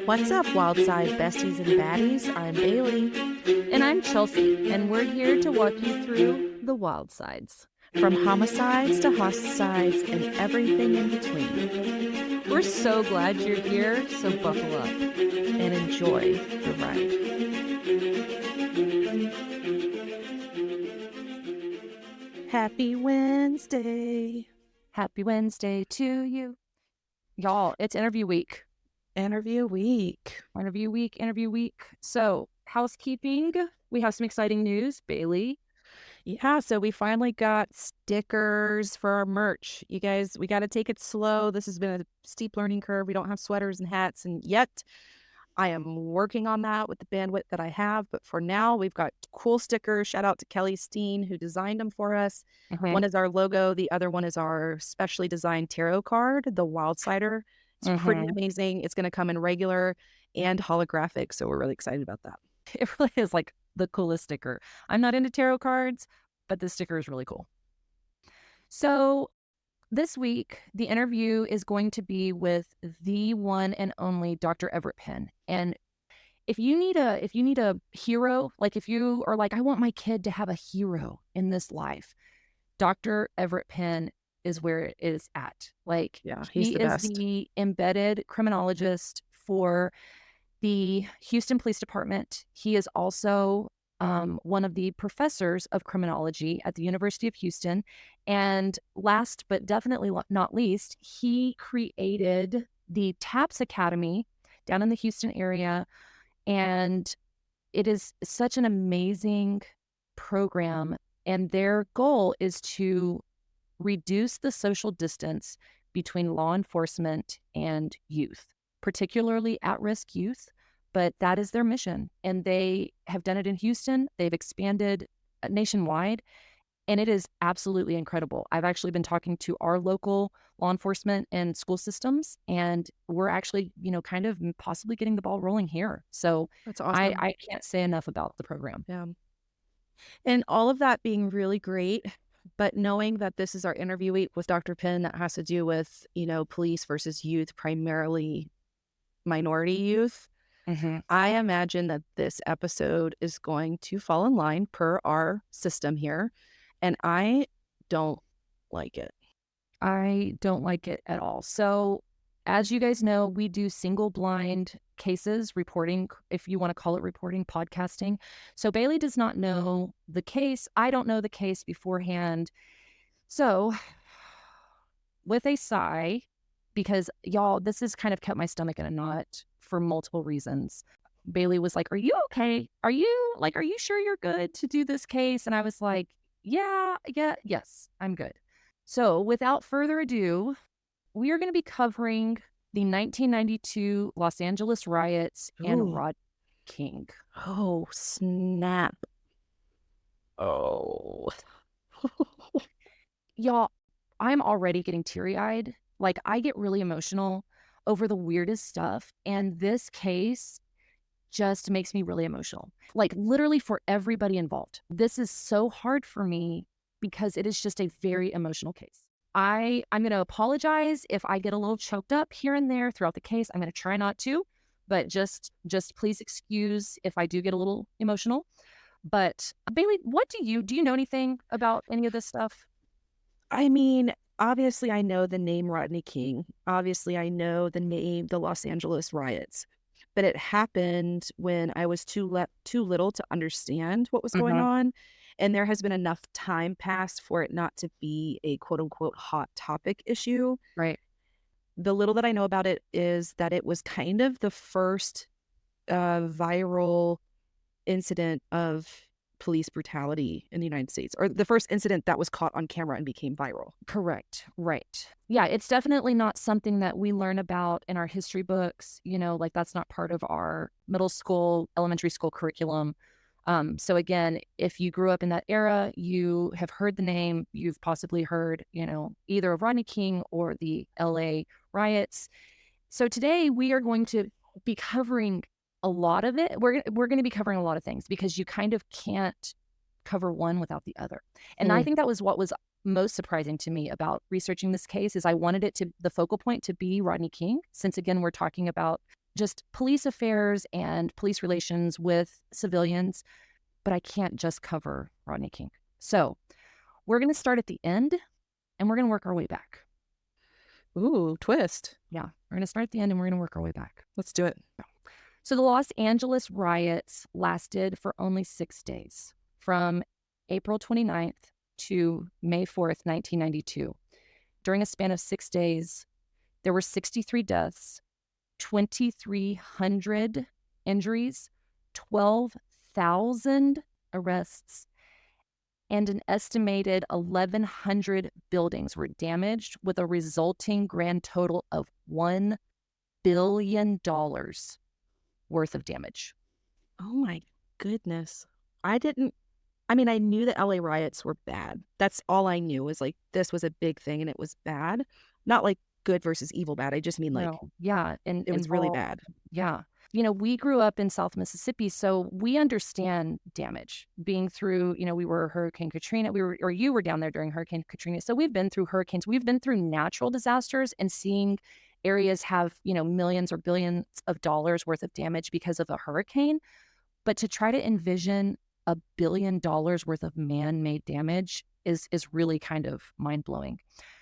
What's up, wild side besties and baddies? I'm Bailey. And I'm Chelsea, and we're here to walk you through the wild sides. From homicides to hosticides and everything in between. We're so glad you're here, so buckle up and enjoy the ride. Happy Wednesday. Happy Wednesday to you. Y'all, it's interview week. Interview week. So, housekeeping. We have some exciting news, Bailey. Yeah, so we finally got stickers for our merch. You guys, we got to take it slow. This has been a steep learning curve. We don't have sweaters and hats, and yet I am working on that with the bandwidth that I have. But for now, we've got cool stickers. Shout out to Kelly Steen, who designed them for us. Mm-hmm. One is our logo. The other one is our specially designed tarot card, the Wild Cider. It's pretty amazing. It's going to come in regular and holographic, so we're really excited about that. It really is like the coolest sticker. I'm not into tarot cards, but this sticker is really cool. So this week, the interview is going to be with the one and only Dr. Everett Penn. And if you need a hero, like if you are like, I want my kid to have a hero in this life, Dr. Everett Penn is where it is at. Like, yeah, he's the best. He is the embedded criminologist for the Houston Police Department. He is also one of the professors of criminology at the University of Houston. And last but definitely not least, he created the TAPS Academy down in the Houston area. And it is such an amazing program. And their goal is to reduce the social distance between law enforcement and youth, particularly at-risk youth. But that is their mission, and they have done it in Houston. They've expanded nationwide, and it is absolutely incredible. I've actually been talking to our local law enforcement and school systems, and we're actually, kind of possibly getting the ball rolling here. So that's awesome. I can't say enough about the program. Yeah. And all of that being really great, but knowing that this is our interview week with Dr. Penn that has to do with, police versus youth, primarily minority youth. Mm-hmm. I imagine that this episode is going to fall in line per our system here, and I don't like it. I don't like it at all. So, as you guys know, we do single blind cases reporting, if you want to call it reporting, podcasting. So Bailey does not know the case. I don't know the case beforehand. So, with a sigh, because y'all, this has kind of kept my stomach in a knot for multiple reasons. Bailey was like, are you okay? Are you sure you're good to do this case? And I was like, yes, I'm good. So without further ado, we are going to be covering the 1992 Los Angeles riots and Rodney King. Oh, snap. Oh. Y'all, I'm already getting teary-eyed. Like, I get really emotional over the weirdest stuff. And this case just makes me really emotional. Like, literally for everybody involved. This is so hard for me because it is just a very emotional case. I'm going to apologize if I get a little choked up here and there throughout the case. I'm going to try not to, but just please excuse if I do get a little emotional. But Bailey, do you know anything about any of this stuff? I mean, obviously, I know the name Rodney King. Obviously, I know the name, the Los Angeles riots. But it happened when I was too little to understand what was going on. And there has been enough time passed for it not to be a quote-unquote hot topic issue. Right. The little that I know about it is that it was kind of the first viral incident of police brutality in the United States, or the first incident that was caught on camera and became viral. Correct. Right. Yeah, it's definitely not something that we learn about in our history books. Like that's not part of our middle school, elementary school curriculum. So again, if you grew up in that era, you have heard the name, you've possibly heard, either of Rodney King or the LA riots. So today we are going to be covering a lot of it. We're going to be covering a lot of things because you kind of can't cover one without the other. And I think that was what was most surprising to me about researching this case is I wanted it to, the focal point to be Rodney King, since again, we're talking about just police affairs and police relations with civilians, but I can't just cover Rodney King. So we're going to start at the end and we're going to work our way back. Ooh, twist. Yeah, we're going to start at the end and we're going to work our way back. Let's do it. So the Los Angeles riots lasted for only 6 days, from April 29th to May 4th, 1992. During a span of 6 days, there were 63 deaths, 2,300 injuries, 12,000 arrests, and an estimated 1,100 buildings were damaged, with a resulting grand total of $1 billion worth of damage. Oh my goodness. I knew the LA riots were bad. That's all I knew, was like this was a big thing and it was bad. Not like good versus evil bad. I just mean like No, yeah, and it was really bad. yeah. We grew up in South Mississippi, so we understand damage. Being through, we were Hurricane Katrina, you were down there during Hurricane Katrina. So we've been through hurricanes, we've been through natural disasters, and seeing areas have, millions or billions of dollars worth of damage because of a hurricane. But to try to envision $1 billion worth of man-made damage is really kind of mind-blowing.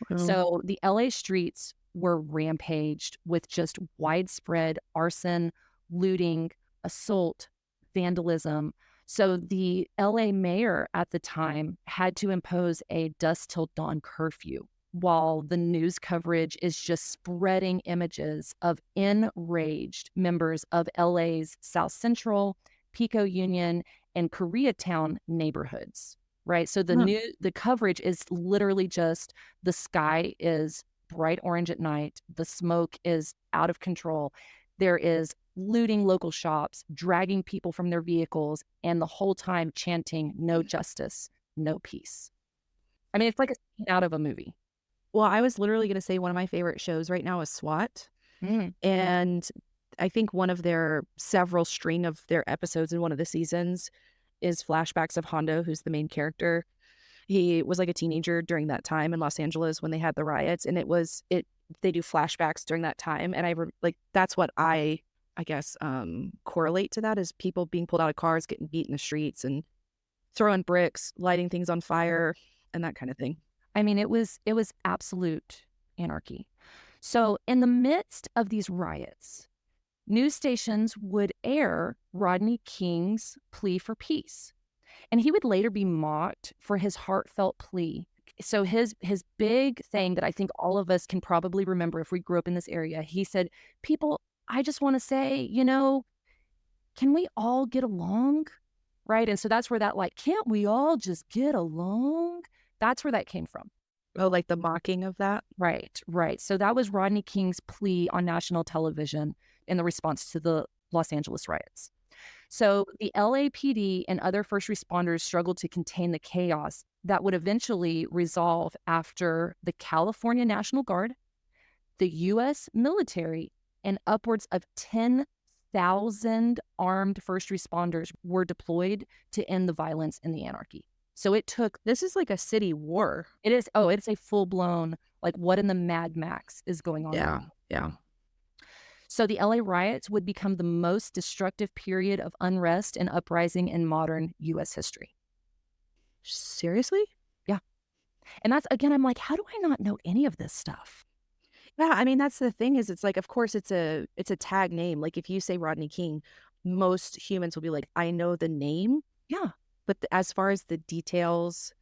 Wow. So the LA streets were rampaged with just widespread arson, looting, assault, vandalism. So the LA mayor at the time had to impose a dusk till dawn curfew, while the news coverage is just spreading images of enraged members of LA's South Central, Pico-Union, and Koreatown neighborhoods, right? So the coverage is literally just, the sky is bright orange at night, the smoke is out of control, there is looting local shops, dragging people from their vehicles, and the whole time chanting, "No justice, no peace." I mean, it's like a scene out of a movie. Well, I was literally going to say one of my favorite shows right now is SWAT. And I think one of their several string of their episodes in one of the seasons is flashbacks of Hondo, who's the main character. He was like a teenager during that time in Los Angeles when they had the riots, and they do flashbacks during that time. And that's what I guess correlate to that, is people being pulled out of cars, getting beat in the streets, and throwing bricks, lighting things on fire, and that kind of thing. I mean, it was absolute anarchy. So in the midst of these riots, news stations would air Rodney King's plea for peace. And he would later be mocked for his heartfelt plea. So his big thing that I think all of us can probably remember if we grew up in this area, he said, "People, I just want to say, can we all get along?" Right? And so that's where that, like, can't we all just get along? That's where that came from. Oh, like the mocking of that? Right. So that was Rodney King's plea on national television in the response to the Los Angeles riots. So the LAPD and other first responders struggled to contain the chaos that would eventually resolve after the California National Guard, the U.S. military, and upwards of 10,000 armed first responders were deployed to end the violence and the anarchy. So this is like a city war. It is. Oh, it's a full-blown, like, what in the Mad Max is going on? Yeah. So the LA riots would become the most destructive period of unrest and uprising in modern U.S. history. Seriously? Yeah. And that's, again, I'm like, how do I not know any of this stuff? Yeah, I mean, that's the thing, is it's like, of course, it's a tag name. Like, if you say Rodney King, most humans will be like, I know the name. Yeah. But as far as the details,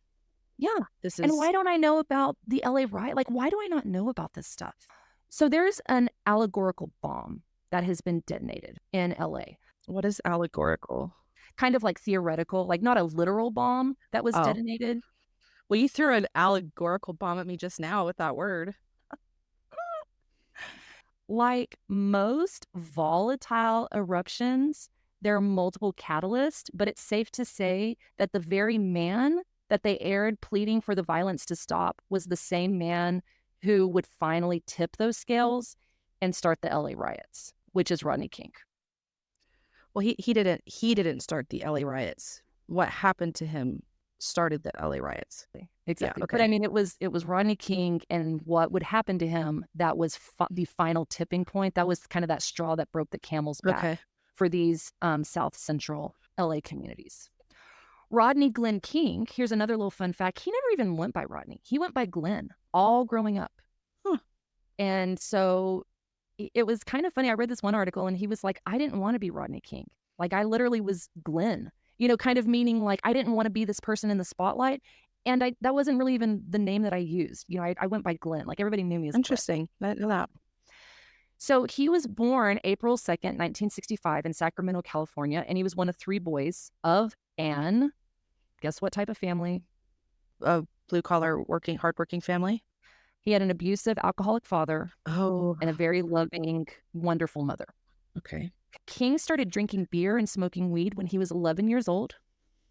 yeah. And why don't I know about the LA riot? Like, why do I not know about this stuff? So there's an allegorical bomb that has been detonated in LA. What is allegorical? Kind of like theoretical, like not a literal bomb that was detonated. Well, you threw an allegorical bomb at me just now with that word. Like most volatile eruptions, there are multiple catalysts, but it's safe to say that the very man that they aired pleading for the violence to stop was the same man who would finally tip those scales and start the LA riots, which is Rodney King. Well, he didn't start the LA riots. What happened to him started the LA riots. Yeah, exactly. But I okay. mean, it was Rodney King and what would happen to him that was the final tipping point. That was kind of that straw that broke the camel's back Okay. for these South Central LA communities. Rodney Glenn King, here's another little fun fact. He never even went by Rodney. He went by Glenn all growing up. Huh. And so it was kind of funny. I read this one article and he was like, I didn't want to be Rodney King. Like I literally was Glenn, kind of meaning like I didn't want to be this person in the spotlight. And that wasn't really even the name that I used. I went by Glenn. Like everybody knew me as Glenn. Interesting. I didn't know that. So he was born April 2nd, 1965 in Sacramento, California. And he was one of three boys of an, guess what type of family? A blue collar working hardworking family. He had an abusive alcoholic father Oh, and a very loving, wonderful mother. okay. King started drinking beer and smoking weed when he was 11 years old.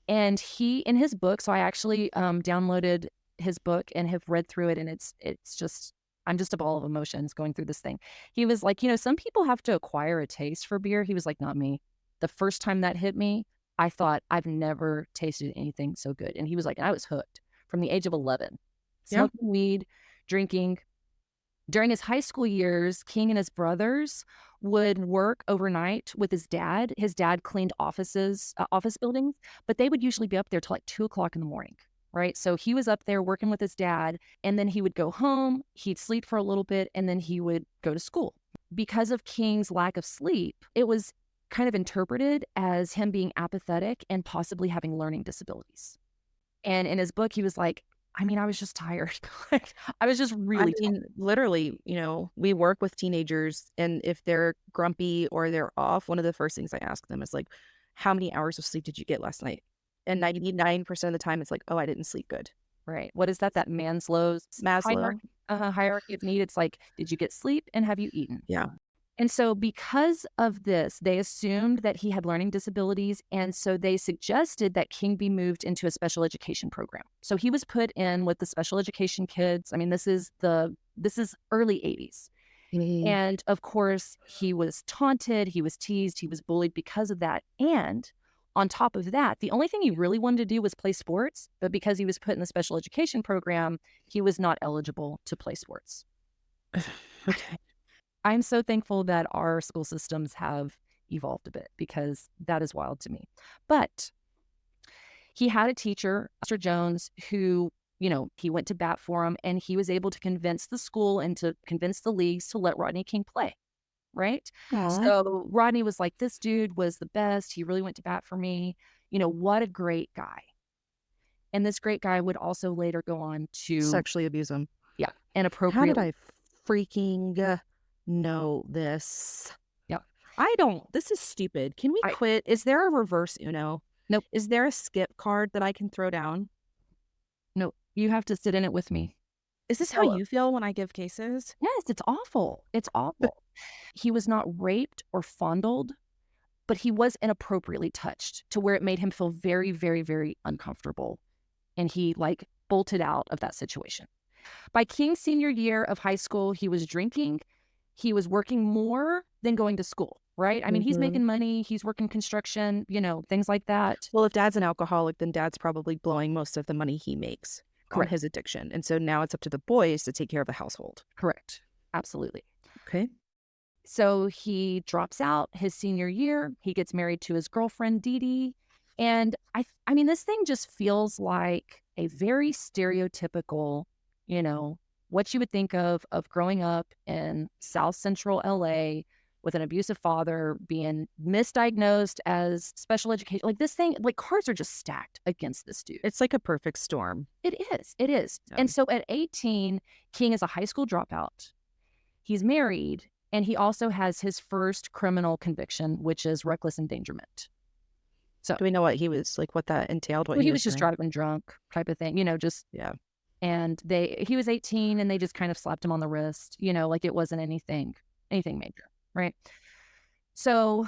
And he, in his book, so I actually downloaded his book and have read through it. And it's just, I'm just a ball of emotions going through this thing. He was like, some people have to acquire a taste for beer. He was like, not me. The first time that hit me, I thought I've never tasted anything so good. And he was like, and I was hooked from the age of 11, Yeah. smoking weed, drinking. During his high school years, King and his brothers would work overnight with his dad. His dad cleaned office buildings, but they would usually be up there till like 2 o'clock in the morning, right? So he was up there working with his dad, and then he would go home, he'd sleep for a little bit, and then he would go to school. Because of King's lack of sleep, it was kind of interpreted as him being apathetic and possibly having learning disabilities. And in his book, he was like, I was just tired. Like, I was just I really tired. mean, literally, we work with teenagers, and if they're grumpy or they're off, one of the first things I ask them is like, how many hours of sleep did you get last night? And 99% of the time, it's like, oh, I didn't sleep good. Right. What is that? That Maslow's Maslow. hierarchy of need. It's like, did you get sleep and have you eaten? Yeah. And so because of this, they assumed that he had learning disabilities. And so they suggested that King be moved into a special education program. So he was put in with the special education kids. I mean, this is early 80s. Mhm. And of course, he was taunted, he was teased, he was bullied because of that. And on top of that, the only thing he really wanted to do was play sports. But because he was put in the special education program, he was not eligible to play sports. Okay. I'm so thankful that our school systems have evolved a bit because that is wild to me. But he had a teacher, Mr. Jones, who, he went to bat for him, and he was able to convince the school and to convince the leagues to let Rodney King play. Right. Aw. So Rodney was like, this dude was the best. He really went to bat for me. What a great guy. And this great guy would also later go on to, Sexually abuse him. yeah, How did inappropriately. I freaking know this? Yeah. This is stupid. Can we I, quit? Is there a reverse Uno? nope, Is there a skip card that I can throw down? nope. You have to sit in it with me. Is this how So, you feel when I give cases? yes, it's awful. It's awful. He was not raped or fondled, but he was inappropriately touched to where it made him feel very, very, very uncomfortable. And he bolted out of that situation. By King's senior year of high school, he was drinking. He was working more than going to school, right? I mean, he's Mhm. making money. He's working construction, things like that. Well, if dad's an alcoholic, then dad's probably blowing most of the money he makes on Correct. his addiction. And so now it's up to the boys to take care of the household. Correct. Absolutely. Okay. So he drops out his senior year. He gets married to his girlfriend, Dee Dee. And I mean, this thing just feels like a very stereotypical, what you would think of growing up in South Central LA with an abusive father, being misdiagnosed as special education. Like this thing, like cards are just stacked against this dude. It's like a perfect storm. It is. It is. Yeah. And so at 18, King is a high school dropout. He's married, and he also has his first criminal conviction, which is reckless endangerment. So Do we know what he was like, what that entailed, what well, he he was was just doing? driving drunk type of thing, just, Yeah. and he was 18 and they just kind of slapped him on the wrist, like it wasn't anything major, right? So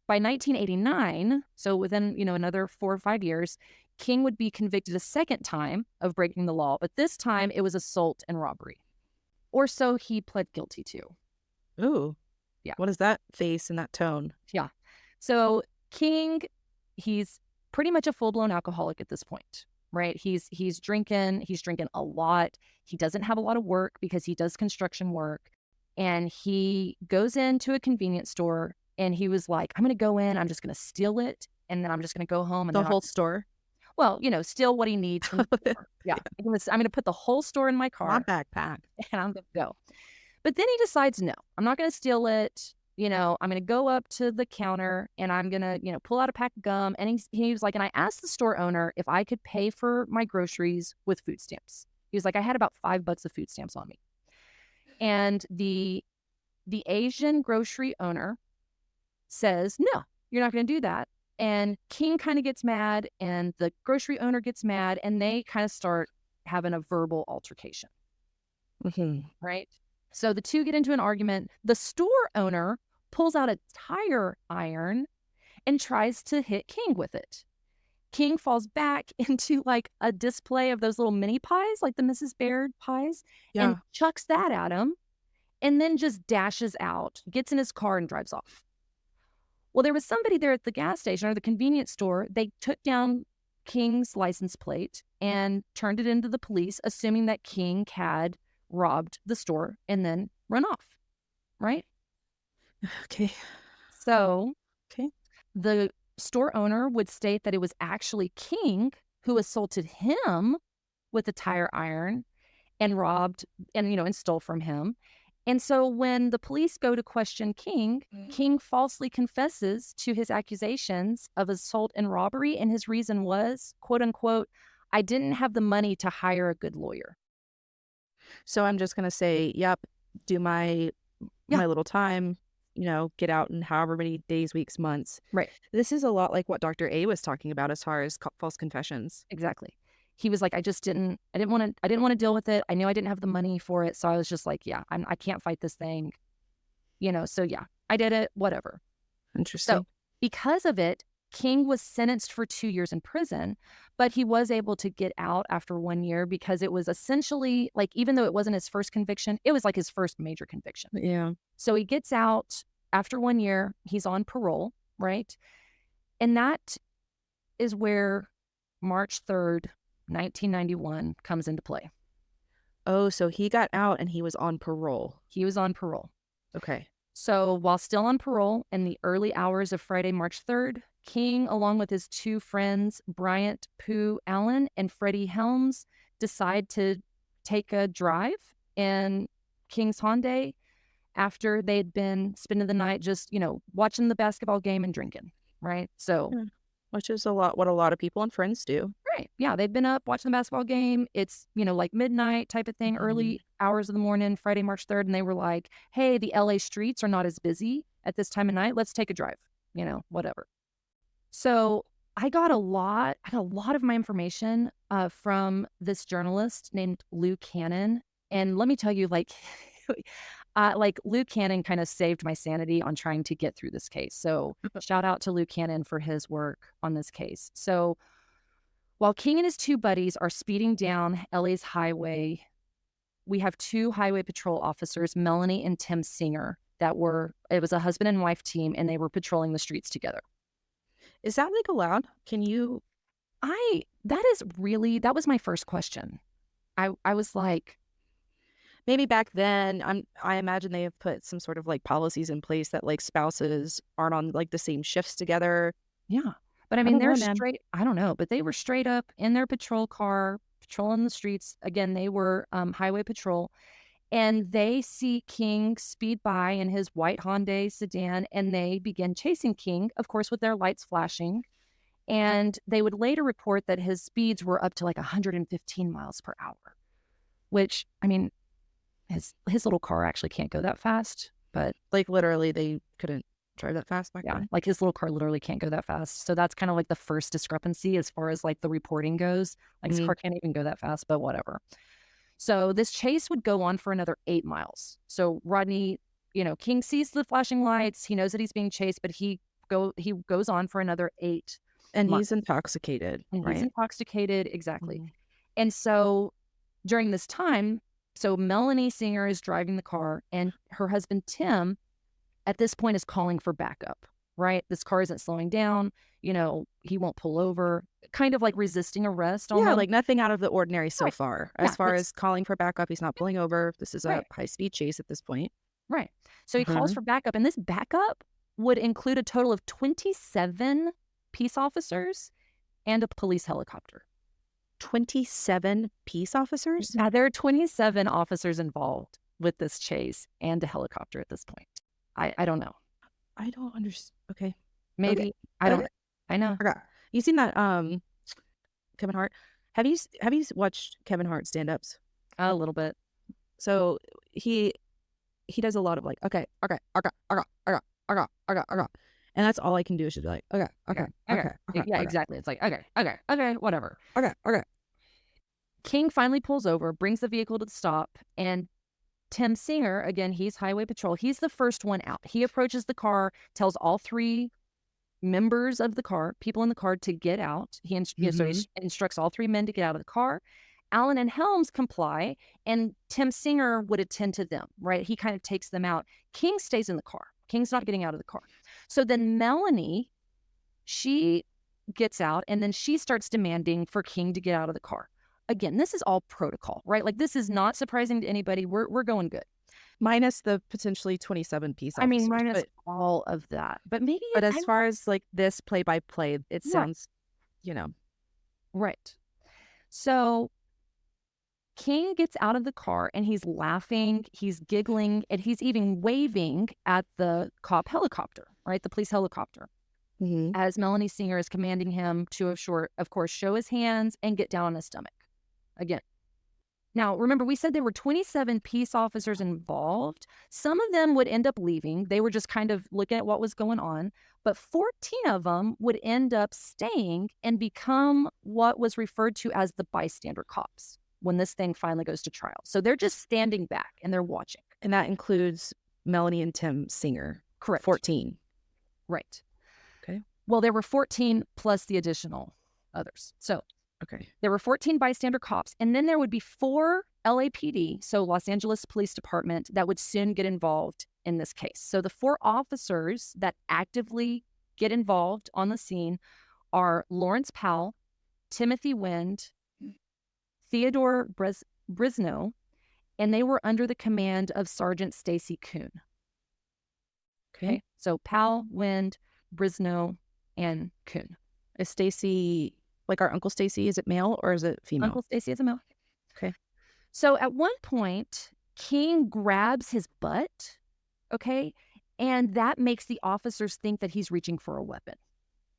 by 1989, so within, another 4 or 5 years, King would be convicted a second time of breaking the law, but this time it was assault and robbery. Or so he pled guilty to. Ooh. Yeah. What is that face and that tone? Yeah. So King, he's pretty much a full-blown alcoholic at this point, right? He's drinking a lot. He doesn't have a lot of work because he does construction work. And he goes into a convenience store and he was like, I'm going to go in, I'm just going to steal it. And then I'm just going to go home and The then whole store? well, steal what he needs from the store. Yeah. I'm going to put the whole store in my My car backpack. and I'm going to go. But then he decides, no, I'm not going to steal it. I'm going to go up to the counter and I'm going to, pull out a pack of gum. And he was like, and I asked the store owner if I could pay for my groceries with food stamps. He was like, I had about $5 of food stamps on me. And the Asian grocery owner says, no, you're not going to do that. And King kind of gets mad and the grocery owner gets mad and they kind of start having a verbal altercation. Mm-hmm. Right. So the two get into an argument. The store owner pulls out a tire iron and tries to hit King with it. King falls back into like a display of those little mini pies, like the Mrs. Baird pies, and Yeah. chucks that at him and then just dashes out, gets in his car and drives off. Well, there was somebody there at the gas station or the convenience store. They took down King's license plate and turned it into the police, assuming that King had robbed the store and then run off, right? Okay. So Okay. the store owner would state that it was actually King who assaulted him with a tire iron and robbed and stole from him. And so when the police go to question King, King falsely confesses to his accusations of assault and robbery. And his reason was, quote unquote, I didn't have the money to hire a good lawyer. So I'm just gonna say, yep, do my Yeah, little time, get out in however many days, weeks, months. right. This is a lot like what Dr. A was talking about as far as false confessions. Exactly. He was like, I didn't want to deal with it. I knew I didn't have the money for it. So I was just like, yeah, I can't fight this thing, so yeah, I did it, whatever. So Interesting. because of it, King was sentenced for 2 years in prison, but he was able to get out after 1 year because it was essentially like, even though it wasn't his first conviction, it was like his first major conviction. Yeah. So he gets out after 1 year, he's on parole, right? And that is where March 3rd, 1991 comes into play. Oh, so he got out and he was on parole. He was on parole. Okay. So while still on parole in the early hours of Friday, March 3rd, King, along with his two friends, Bryant Pooh Allen and Freddie Helms, decide to take a drive in King's Hyundai after they'd been spending the night just, watching the basketball game and drinking, right? So, Yeah. Which is what a lot of people and friends do. right. Yeah, they'd been up watching the basketball game. It's, like midnight type of thing, early hours of the morning, Friday, March 3rd. And they were like, hey, the LA streets are not as busy at this time of night. Let's take a drive, whatever. So I got a lot of my information from this journalist named Lou Cannon. And let me tell you, like, Lou Cannon kind of saved my sanity on trying to get through this case. So shout out to Lou Cannon for his work on this case. So while King and his two buddies are speeding down LA's highway, we have two highway patrol officers, Melanie and Tim Singer, it was a husband and wife team, and they were patrolling the streets together. Is that like allowed? Can you? That was my first question. I was like, Maybe back then, I imagine they have put some sort of like policies in place that like spouses aren't on like the same shifts together. yeah. But I I mean, don't they're know, man. straight, I don't know, but they were straight up in their patrol car, patrolling the streets. Again, they were highway patrol. And they see King speed by in his white Hyundai sedan, and they begin chasing King, of course, with their lights flashing. And they would later report that his speeds were up to like 115 miles per hour, which, I mean, his little car actually can't go that fast, but Like literally, they couldn't drive that fast back yeah, then. like his little car literally can't go that fast. So that's kind of like the first discrepancy as far as like the reporting goes. Like his car can't even go that fast, but whatever. So this chase would go on for another 8 miles. So Rodney, King sees the flashing lights. He knows that he's being chased, but he goes on for another 8 And months. he's intoxicated, And he's right? intoxicated, exactly. And so during this time, so Melanie Singer is driving the car, and her husband Tim, at this point, is calling for backup. right? This car isn't slowing down. He won't pull over, kind of like resisting arrest Yeah, almost. like nothing out of the ordinary so Right. far. Yeah. As far as calling for backup, he's not pulling over. This is a Right. high-speed chase at this point. Right. So he calls Uh-huh. for backup, and this backup would include a total of 27 peace officers and a police helicopter. 27 peace officers? Yeah, there are 27 officers involved with this chase and a helicopter at this point. I don't know. I don't understand. Okay. Okay. Maybe I don't Okay. know. I know Okay. You seen that Kevin Hart? Have you watched Kevin Hart stand-ups? a little bit. So he does a lot of like, okay, okay, okay, okay, okay, okay, okay, okay. And that's all I can do is just be like, okay, okay, Okay. okay, okay, Yeah, okay, exactly. It's like, okay, whatever. okay, okay. King finally pulls over, brings the vehicle to the stop, and Tim Singer, again, he's highway patrol. He's the first one out. He approaches the car, tells all three members of the car, people in the car, to get out. So he instructs all three men to get out of the car. Allen and Helms comply, and Tim Singer would attend to them, right? He kind of takes them out. King stays in the car. King's not getting out of the car. So then Melanie, she gets out, and then she starts demanding for King to get out of the car. Again, this is all protocol, right? Like, this is not surprising to anybody. We're going good. Minus the potentially 27 peace I mean, officers. minus all of that. But maybe But I as far as like this play by play, it right, sounds, you know, right. So King gets out of the car and he's laughing, he's giggling, and he's even waving at the cop helicopter, right? The police helicopter. mhm. As Melanie Singer is commanding him to, of course, show his hands and get down on his stomach. Again. Now, remember, we said there were 27 peace officers involved. Some of them would end up leaving. They were just kind of looking at what was going on. But 14 of them would end up staying and become what was referred to as the bystander cops when this thing finally goes to trial. So they're just standing back and they're watching. And that includes Melanie and Tim Singer. Correct. 14. Right. Okay. Well, there were 14 plus the additional others. So Okay. there were 14 bystander cops, and then there would be 4 LAPD, so Los Angeles Police Department, that would soon get involved in this case. So the 4 officers that actively get involved on the scene are Lawrence Powell, Timothy Wind, Theodore Brisno, and they were under the command of Sergeant Stacy Kuhn. Okay. So Powell, Wind, Brisno, and Kuhn. Is Stacy, like our Uncle Stacy, is it male or is it female? Uncle Stacy is a male. Okay. So at one point, King grabs his butt, okay? And that makes the officers think that he's reaching for a weapon.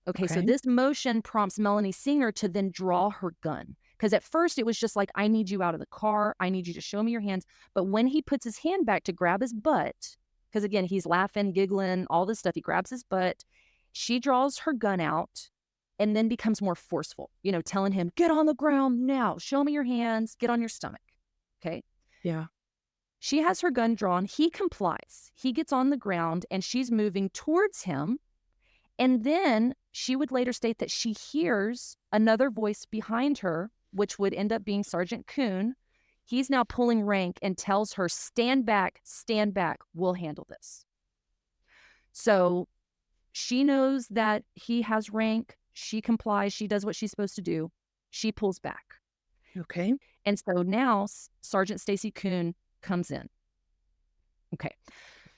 Okay, so Okay. this motion prompts Melanie Singer to then draw her gun. Because at first it was just like, I need you out of the car. I need you to show me your hands. But when he puts his hand back to grab his butt, because again, he's laughing, giggling, all this stuff, he grabs his butt, she draws her gun out and then becomes more forceful, telling him, get on the ground now, show me your hands, get on your stomach. Okay. Yeah. She has her gun drawn. He complies. He gets on the ground and she's moving towards him. And then she would later state that she hears another voice behind her, which would end up being Sergeant Kuhn. He's now pulling rank and tells her, stand back, we'll handle this. So she knows that he has rank. She complies. She does what she's supposed to do. She pulls back. Okay. And so now Sergeant Stacy Kuhn comes in. Okay.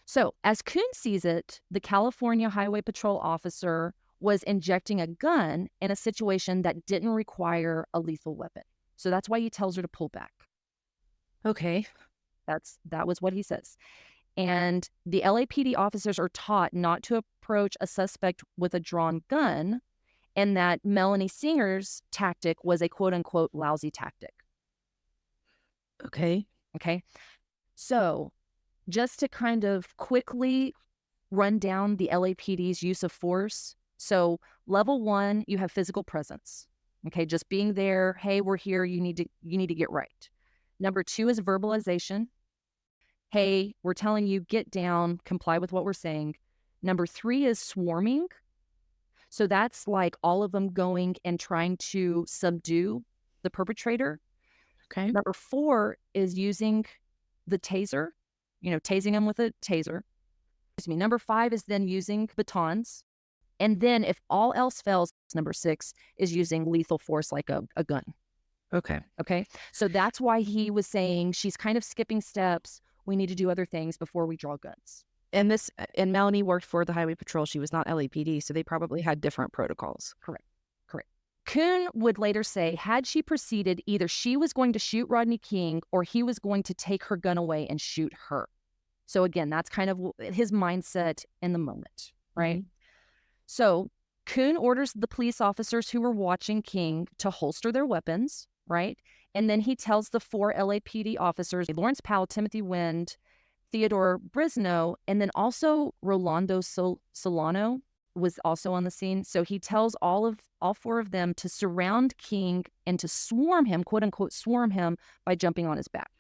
So as Kuhn sees it, the California Highway Patrol officer was injecting a gun in a situation that didn't require a lethal weapon. So that's why he tells her to pull back. Okay. That was what he says. And the LAPD officers are taught not to approach a suspect with a drawn gun, and that Melanie Singer's tactic was a quote unquote lousy tactic. Okay. Okay. So just to kind of quickly run down the LAPD's use of force. So level 1, you have physical presence. Okay, just being there. Hey, we're here. You need to get right. Number 2 is verbalization. Hey, we're telling you, get down, comply with what we're saying. Number 3 is swarming. So that's like all of them going and trying to subdue the perpetrator. Okay. Number 4 is using the taser, tasing them with a taser. Number 5 is then using batons. And then if all else fails, number 6 is using lethal force like a gun. Okay. Okay. So that's why he was saying she's kind of skipping steps. We need to do other things before we draw guns. And Melanie worked for the Highway Patrol. She was not LAPD, so they probably had different protocols. Correct. Kuhn would later say, had she proceeded, either she was going to shoot Rodney King or he was going to take her gun away and shoot her. So again, that's kind of his mindset in the moment, right? Mm-hmm. So Kuhn orders the police officers who were watching King to holster their weapons, right? And then he tells the 4 LAPD officers, Lawrence Powell, Timothy Wind, Theodore Brisno, and then also Rolando Solano was also on the scene. So he tells all 4 of them to surround King and to swarm him, quote unquote, swarm him by jumping on his back.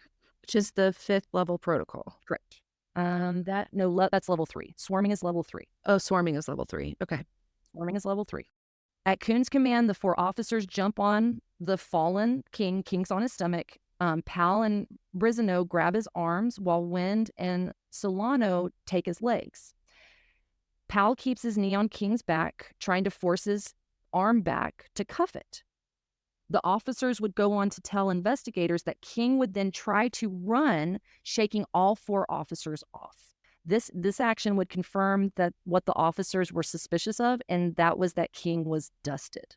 Which is the 5th level protocol. Correct. That's level 3. Swarming is level 3. Oh, swarming is level 3. Okay. Swarming is level 3. At Kuhn's command, the 4 officers jump on the fallen King. King's on his stomach. Powell and Brisno grab his arms while Wind and Solano take his legs. Powell keeps his knee on King's back, trying to force his arm back to cuff it. The officers would go on to tell investigators that King would then try to run, shaking all 4 officers off. This action would confirm that what the officers were suspicious of, and that was that King was dusted.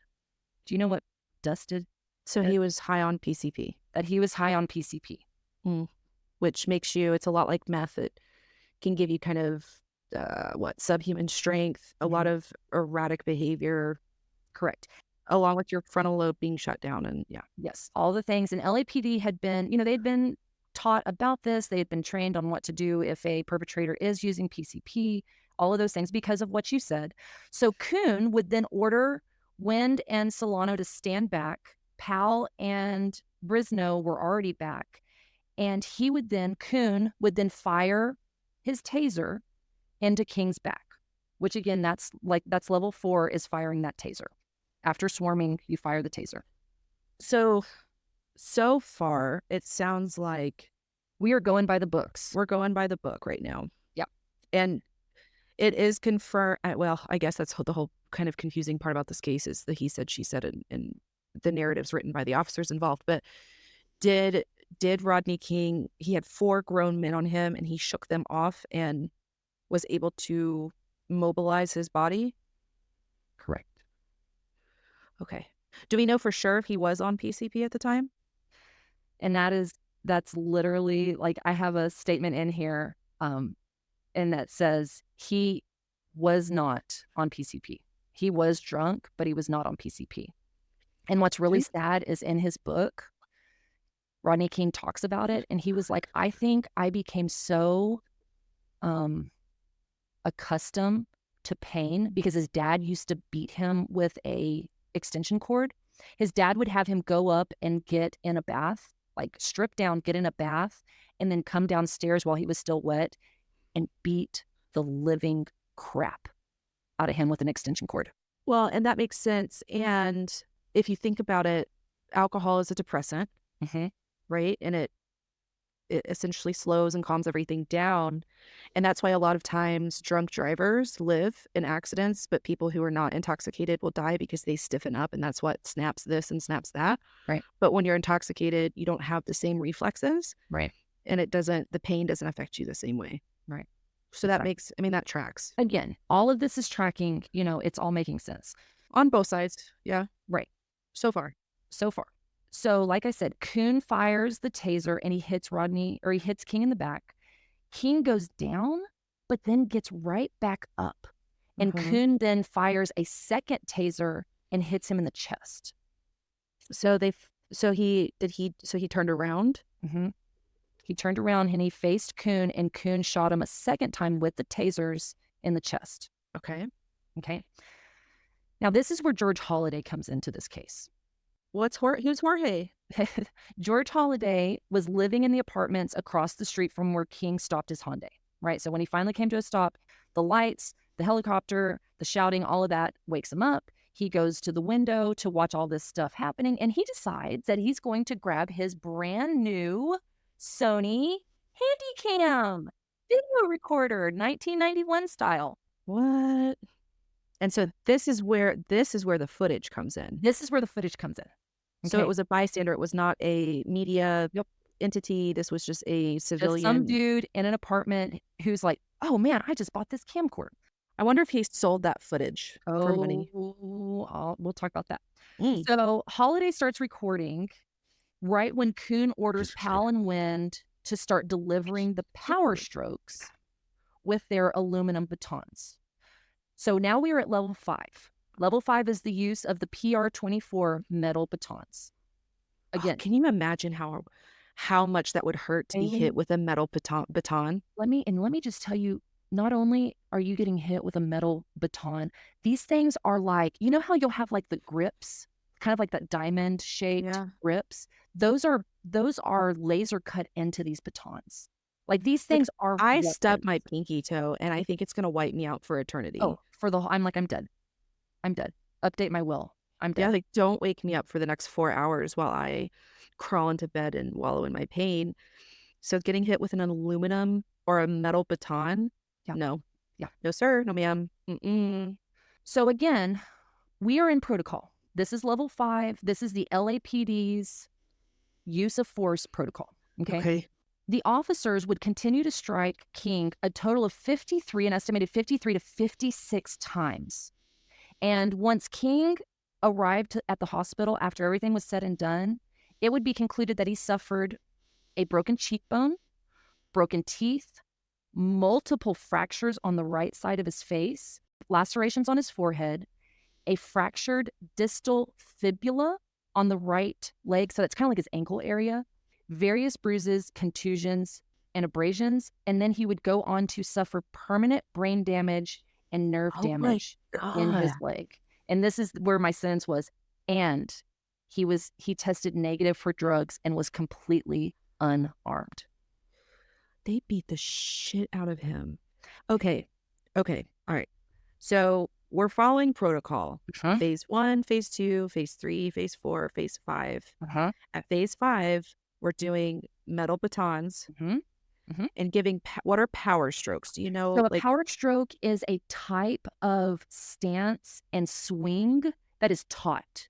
Do you know what dusted? So he was high on PCP. That he was high on PCP. Which makes you, it's a lot like meth. It can give you kind of, subhuman strength, a lot of erratic behavior. Correct. Along with your frontal lobe being shut down. And yeah. Yes, all the things. And LAPD had been, they'd been taught about this. They had been trained on what to do if a perpetrator is using PCP, all of those things because of what you said. So Kuhn would then order Wind and Solano to stand back. Powell and Brisno were already back. And Kuhn would then fire his taser into King's back, which again, that's level 4 is firing that taser. After swarming, you fire the taser. So far, it sounds like we are going by the books. We're going by the book right now. Yeah. And it is confirmed. Well, I guess that's the whole kind of confusing part about this case is the he said, she said, and the narratives written by the officers involved. But did Rodney King, he had 4 grown men on him and he shook them off and was able to mobilize his body? Correct. Okay. Do we know for sure if he was on PCP at the time? And that's literally, like, I have a statement in here, and that says he was not on PCP. He was drunk, but he was not on PCP. And what's really sad is in his book, Rodney King talks about it, and he was like, I think I became so accustomed to pain because his dad used to beat him with a extension cord. His dad would have him go up and get in a bath, like strip down, get in a bath, and then come downstairs while he was still wet and beat the living crap out of him with an extension cord. Well, and that makes sense. And if you think about it, alcohol is a depressant, right? And it essentially slows and calms everything down. And that's why a lot of times drunk drivers live in accidents, but people who are not intoxicated will die because they stiffen up, and that's what snaps this and snaps that. Right. But when you're intoxicated, you don't have the same reflexes. Right. And the pain doesn't affect you the same way. Right. So that makes, that tracks. Again, all of this is tracking, it's all making sense. On both sides. Yeah. Right. So far. So like I said, Kuhn fires the taser and he hits King in the back. King goes down, but then gets right back up. And Kuhn then fires a second taser and hits him in the chest. So he turned around? He turned around and he faced Kuhn, and Kuhn shot him a second time with the tasers in the chest. Okay. Now this is where George Holliday comes into this case. Who's Jorge? George Holliday was living in the apartments across the street from where King stopped his Hyundai, right? So when he finally came to a stop, the lights, the helicopter, the shouting, all of that wakes him up. He goes to the window to watch all this stuff happening, and he decides that he's going to grab his brand new Sony Handycam. video recorder, 1991 style. What? And so this is where the footage comes in. This is where the footage comes in. So it Okay. was a bystander. It was not a media Yep. entity. This was just a Just some civilian. dude in an apartment who's like, "Oh man, I just bought this camcorder." I wonder if he sold that footage for money. We'll talk about that. Mm. So Holiday starts recording right when Kuhn orders Pal and Wind to start delivering the power strokes with their aluminum batons. So now we are at level 5. Level 5 is the use of the PR-24 metal batons. Oh, Again, can you imagine how much that would hurt to be hit with a metal baton? let me just tell you, not only are you getting hit with a metal baton, these things are like, you know how you'll have like the grips, kind of like that diamond shaped Yeah. grips? Those are laser cut into these batons. Like these Like, things are I stubbed my weapons. pinky toe, and I think it's gonna wipe me out for Oh, eternity. I'm like, I'm dead. I'm dead. Update my will. I'm Yeah, dead. like, don't wake me up for the next 4 hours while I crawl into bed and wallow in my pain. So getting hit with an aluminum or a metal baton? Yeah. No. Yeah. No, sir. No, ma'am. Mm-mm. So again, we are in protocol. This is level 5. This is the LAPD's use of force protocol. Okay. Okay. The officers would continue to strike King a total of 53, an estimated 53 to 56 times. And once King arrived at the hospital after everything was said and done, it would be concluded that he suffered a broken cheekbone, broken teeth, multiple fractures on the right side of his face, lacerations on his forehead, a fractured distal fibula on the right leg. So that's kind of like his ankle area, various bruises, contusions, and abrasions. And then he would go on to suffer permanent brain damage and nerve Oh my damage in god. his leg. And this is where my sentence was. And he tested negative for drugs and was completely unarmed. They beat the shit out of him. Okay. Okay. All right. So we're following protocol. Uh-huh. Phase 1, phase 2, phase 3, phase 4, phase 5. Uh-huh. At phase 5, we're doing metal batons Mm-hmm. Mm-hmm. and giving what are power strokes? Do you know, So a like, powered stroke is a type of stance and swing that is taught.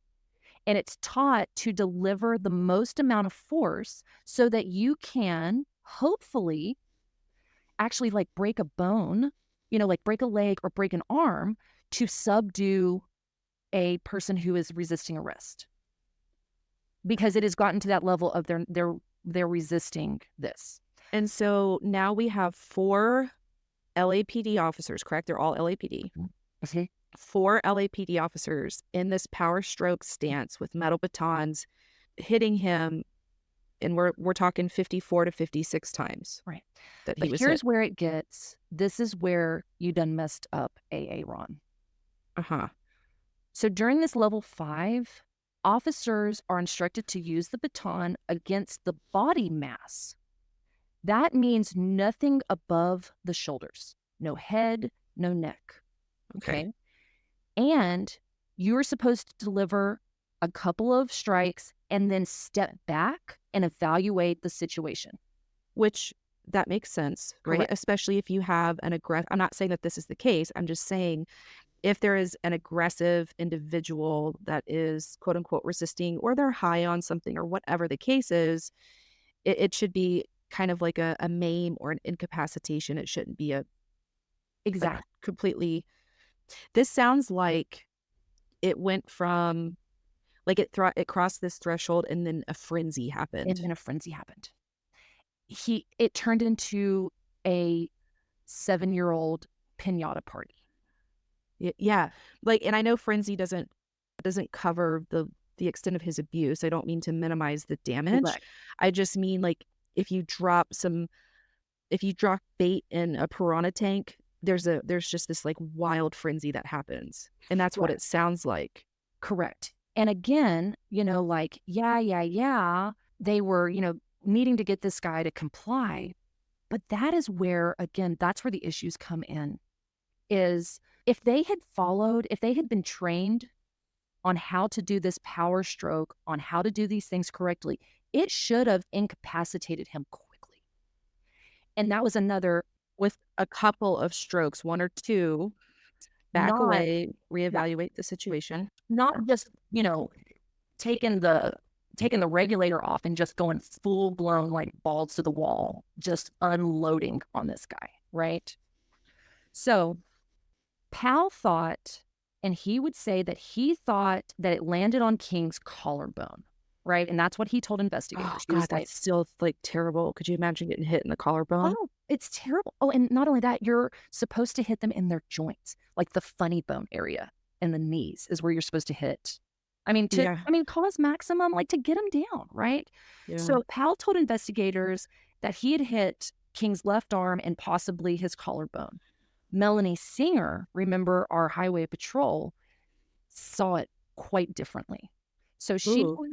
And it's taught to deliver the most amount of force so that you can hopefully actually like break a bone, like break a leg or break an arm to subdue a person who is resisting arrest. Because it has gotten to that level of they're resisting this. and so now we have 4 LAPD officers, correct? They're all LAPD. Okay. 4 LAPD officers in this power stroke stance with metal batons hitting him, and we're talking 54 to 56 times Right. that he But was hit. here's where it gets, this is where you done messed up Ron. Uh-huh. So during this level 5, officers are instructed to use the baton against the body mass. That means nothing above the shoulders, no head, no neck. Okay. Okay. And you're supposed to deliver a couple of strikes and then step back and evaluate the situation. Which that makes sense, right? Correct. Especially if you have an I'm not saying that this is the case. I'm just saying if there is an aggressive individual that is quote unquote resisting or they're high on something or whatever the case is, it should be kind of like a maim or an incapacitation. It shouldn't be a Exactly. completely. This sounds like it went from like it crossed this threshold and then a frenzy And happened. then a frenzy happened. It turned into a 7-year-old pinata party. Yeah. Like, and I know frenzy doesn't cover the extent of his abuse. I don't mean to minimize the damage. Correct. I just mean like if you drop bait in a piranha tank, there's just this like wild frenzy that happens. And that's what Right. it sounds like. Correct. And again, like, yeah, they were, needing to get this guy to comply. But that is where, again, that's where the issues come in, is if they had been trained on how to do this power stroke, on how to do these things correctly, it should have incapacitated him quickly. And that was another with a couple of strokes, 1 or 2, back Not away, yeah, reevaluate the situation. not just, taking the taking the regulator off and just going full blown like balls to the wall, just unloading on this guy, right? So Powell thought, and he would say that he thought that it landed on King's collarbone, right? And that's what he told Oh investigators. He god, was like, that's still, like, terrible. Could you imagine getting hit in the collarbone? oh, it's terrible. Oh, and not only that, you're supposed to hit them in their joints, like the funny bone area and the knees is where you're supposed to hit. Yeah, Cause maximum, like to get him down, right? yeah. So Powell told investigators that he had hit King's left arm and possibly his collarbone. Melanie Singer, remember our highway patrol, saw it quite differently. So Ooh.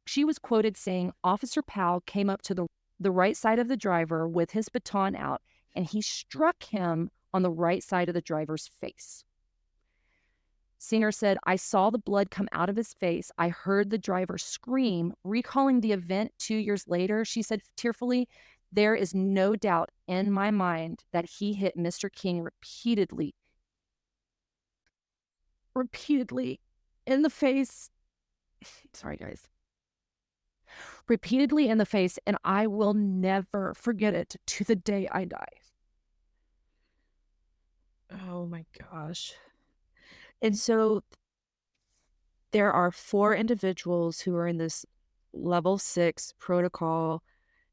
she was quoted saying, Officer Powell came up to the right side of the driver with his baton out, and he struck him on the right side of the driver's face. Singer said, I saw the blood come out of his face. I heard the driver scream. Recalling the event 2 years later, she said tearfully, there is no doubt in my mind that he hit Mr. King repeatedly in the face. Sorry, guys. Repeatedly in the face, and I will never forget it to the day I die. Oh my gosh. And so there are 4 individuals who are in this level 6 protocol,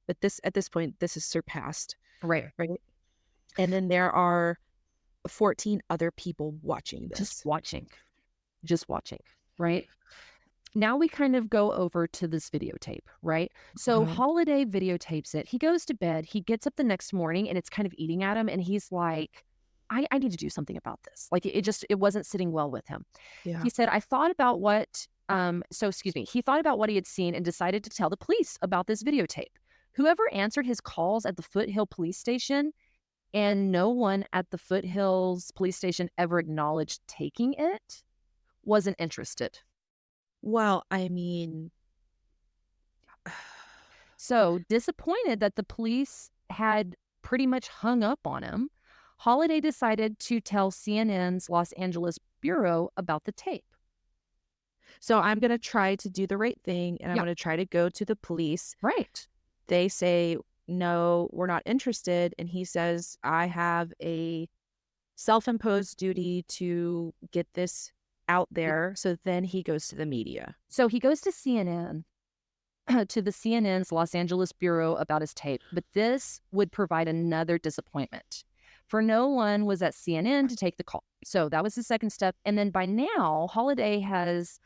but this at this point, this is surpassed, Right. right? And then there are 14 other people watching Just this. watching. Just watching. Right. Now we kind of go over to this videotape, right? So Uh-huh. Holiday videotapes it. He goes to bed. He gets up the next morning and it's kind of eating at him. And he's like, I need to do something about this. Like it wasn't sitting well with him. Yeah. He said, I thought about excuse me. He thought about what he had seen and decided to tell the police about this videotape. Whoever answered his calls at the Foothill police station, and no one at the Foothills police station ever acknowledged taking it, wasn't interested. Well, I mean, So, disappointed that the police had pretty much hung up on him, Holiday decided to tell CNN's Los Angeles bureau about the tape. so I'm gonna try to do the right thing, and I'm Yeah, gonna try to go to the police. right. They say, "No, we're not interested," and he says, "I have a self-imposed duty to get this out Yeah. there." So then he goes to the media. So he goes to CNN, to the CNN's Los Angeles bureau about his tape, but this would provide another disappointment. For no one was at CNN to take the call. So that was the second step. And then by now, Holiday has,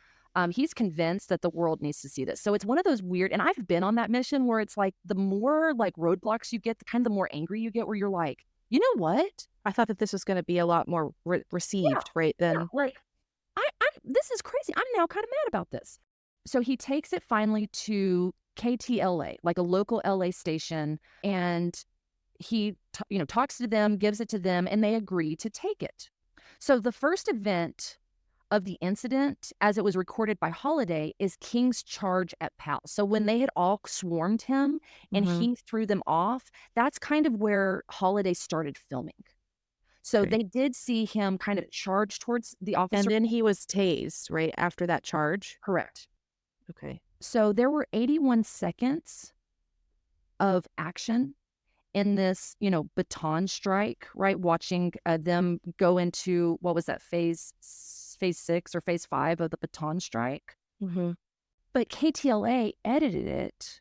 he's convinced that the world needs to see this. So it's one of those weird, and I've been on that mission where it's like the more like roadblocks you get, the kind of the more angry you get, where you're like, you know what? I thought that this was gonna be a lot more Yeah, received, right, yeah, than like this is crazy. I'm now kind of mad about this. So he takes it finally to KTLA, like a local LA station, and he talks to them, gives it to them, and they agree to take it. So the first event of the incident, as it was recorded by Holiday, is King's charge at Powell. So when they had all swarmed him and Mhm. he threw them off, that's kind of where Holiday started filming. So Okay. they did see him kind of charge towards the And officer. then he was tased, right, after that charge? Correct. Okay. So there were 81 seconds of action in this, baton strike, right? Watching them go into what was that phase 6 or phase 5 of the baton strike. Mhm. But KTLA edited it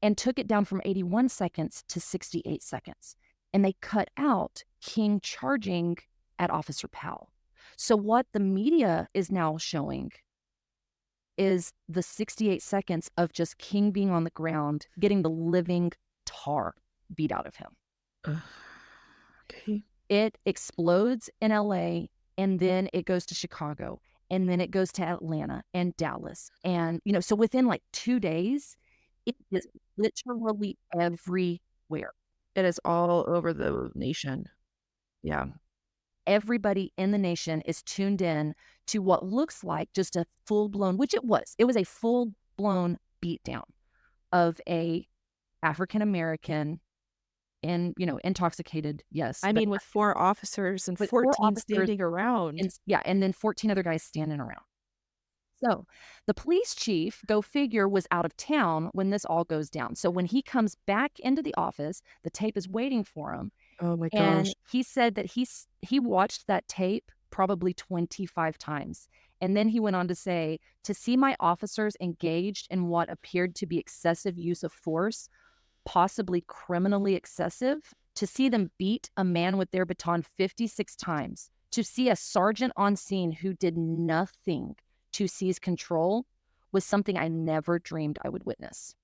and took it down from 81 seconds to 68 seconds. And they cut out King charging at Officer Powell. So what the media is now showing is the 68 seconds of just King being on the ground, getting the living tar beat out of him. Ugh. Okay. It explodes in LA, and then it goes to Chicago, and then it goes to Atlanta and Dallas. And, so within like 2 days, it is literally everywhere. It is all over the nation. Yeah. Everybody in the nation is tuned in to what looks like just a full blown, which it was a full blown beatdown of a African American and, intoxicated, yes, I mean, with 4 officers and but 4 14 officers standing around. and yeah, and then 14 other guys standing around. So, the police chief, go figure, was out of town when this all goes down. So when he comes back into the office, the tape is waiting for him, Oh my gosh. and he said that he watched that tape probably 25 times. And then he went on to say, "To see my officers engaged in what appeared to be excessive use of force, possibly criminally excessive, to see them beat a man with their baton 56 times, to see a sergeant on scene who did nothing to seize control, was something I never dreamed I would witness."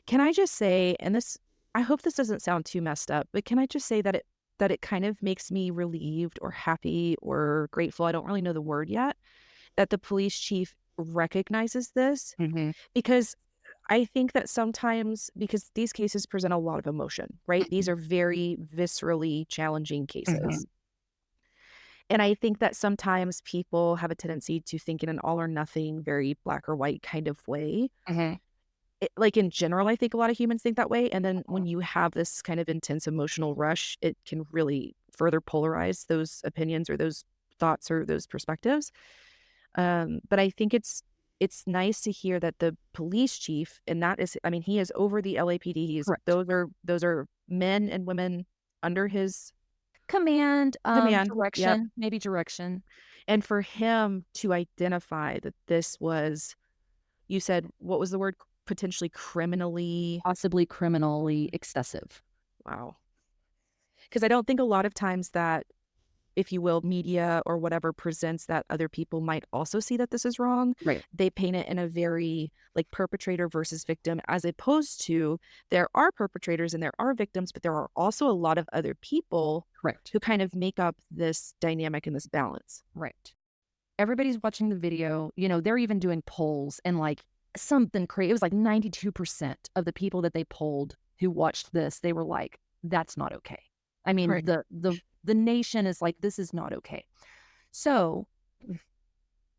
Can I just say, and this, I hope this doesn't sound too messed up, but can I just say that it kind of makes me relieved or happy or grateful, I don't really know the word yet, that the police chief recognizes this, Mhm. because I think that sometimes, because these cases present a lot of emotion, right? These are very viscerally challenging cases. Mhm. And I think that sometimes people have a tendency to think in an all or nothing, very black or white kind of way. Mhm. Like, in general, I think a lot of humans think that way, and then when you have this kind of intense emotional rush, it can really further polarize those opinions or those thoughts or those perspectives. But I think it's nice to hear that the police chief, and that is, I mean, he is over the LAPD. He's Correct. those are men and women under his Command, command. Yep. direction, maybe direction, And for him to identify that this was, you said, what was the word? Potentially criminally. possibly criminally excessive. Wow. Because I don't think a lot of times that, if you will, media or whatever presents that other people might also see that this is wrong. Right. They paint it in a very like perpetrator versus victim, as opposed to there are perpetrators and there are victims, but there are also a lot of other people Correct. who kind of make up this dynamic and this balance. Right. Everybody's watching the video, they're even doing polls, and, like, something crazy. It was like 92% of the people that they polled who watched this, they were like, "That's not okay." I mean, Right. the nation is like, "This is not okay." So,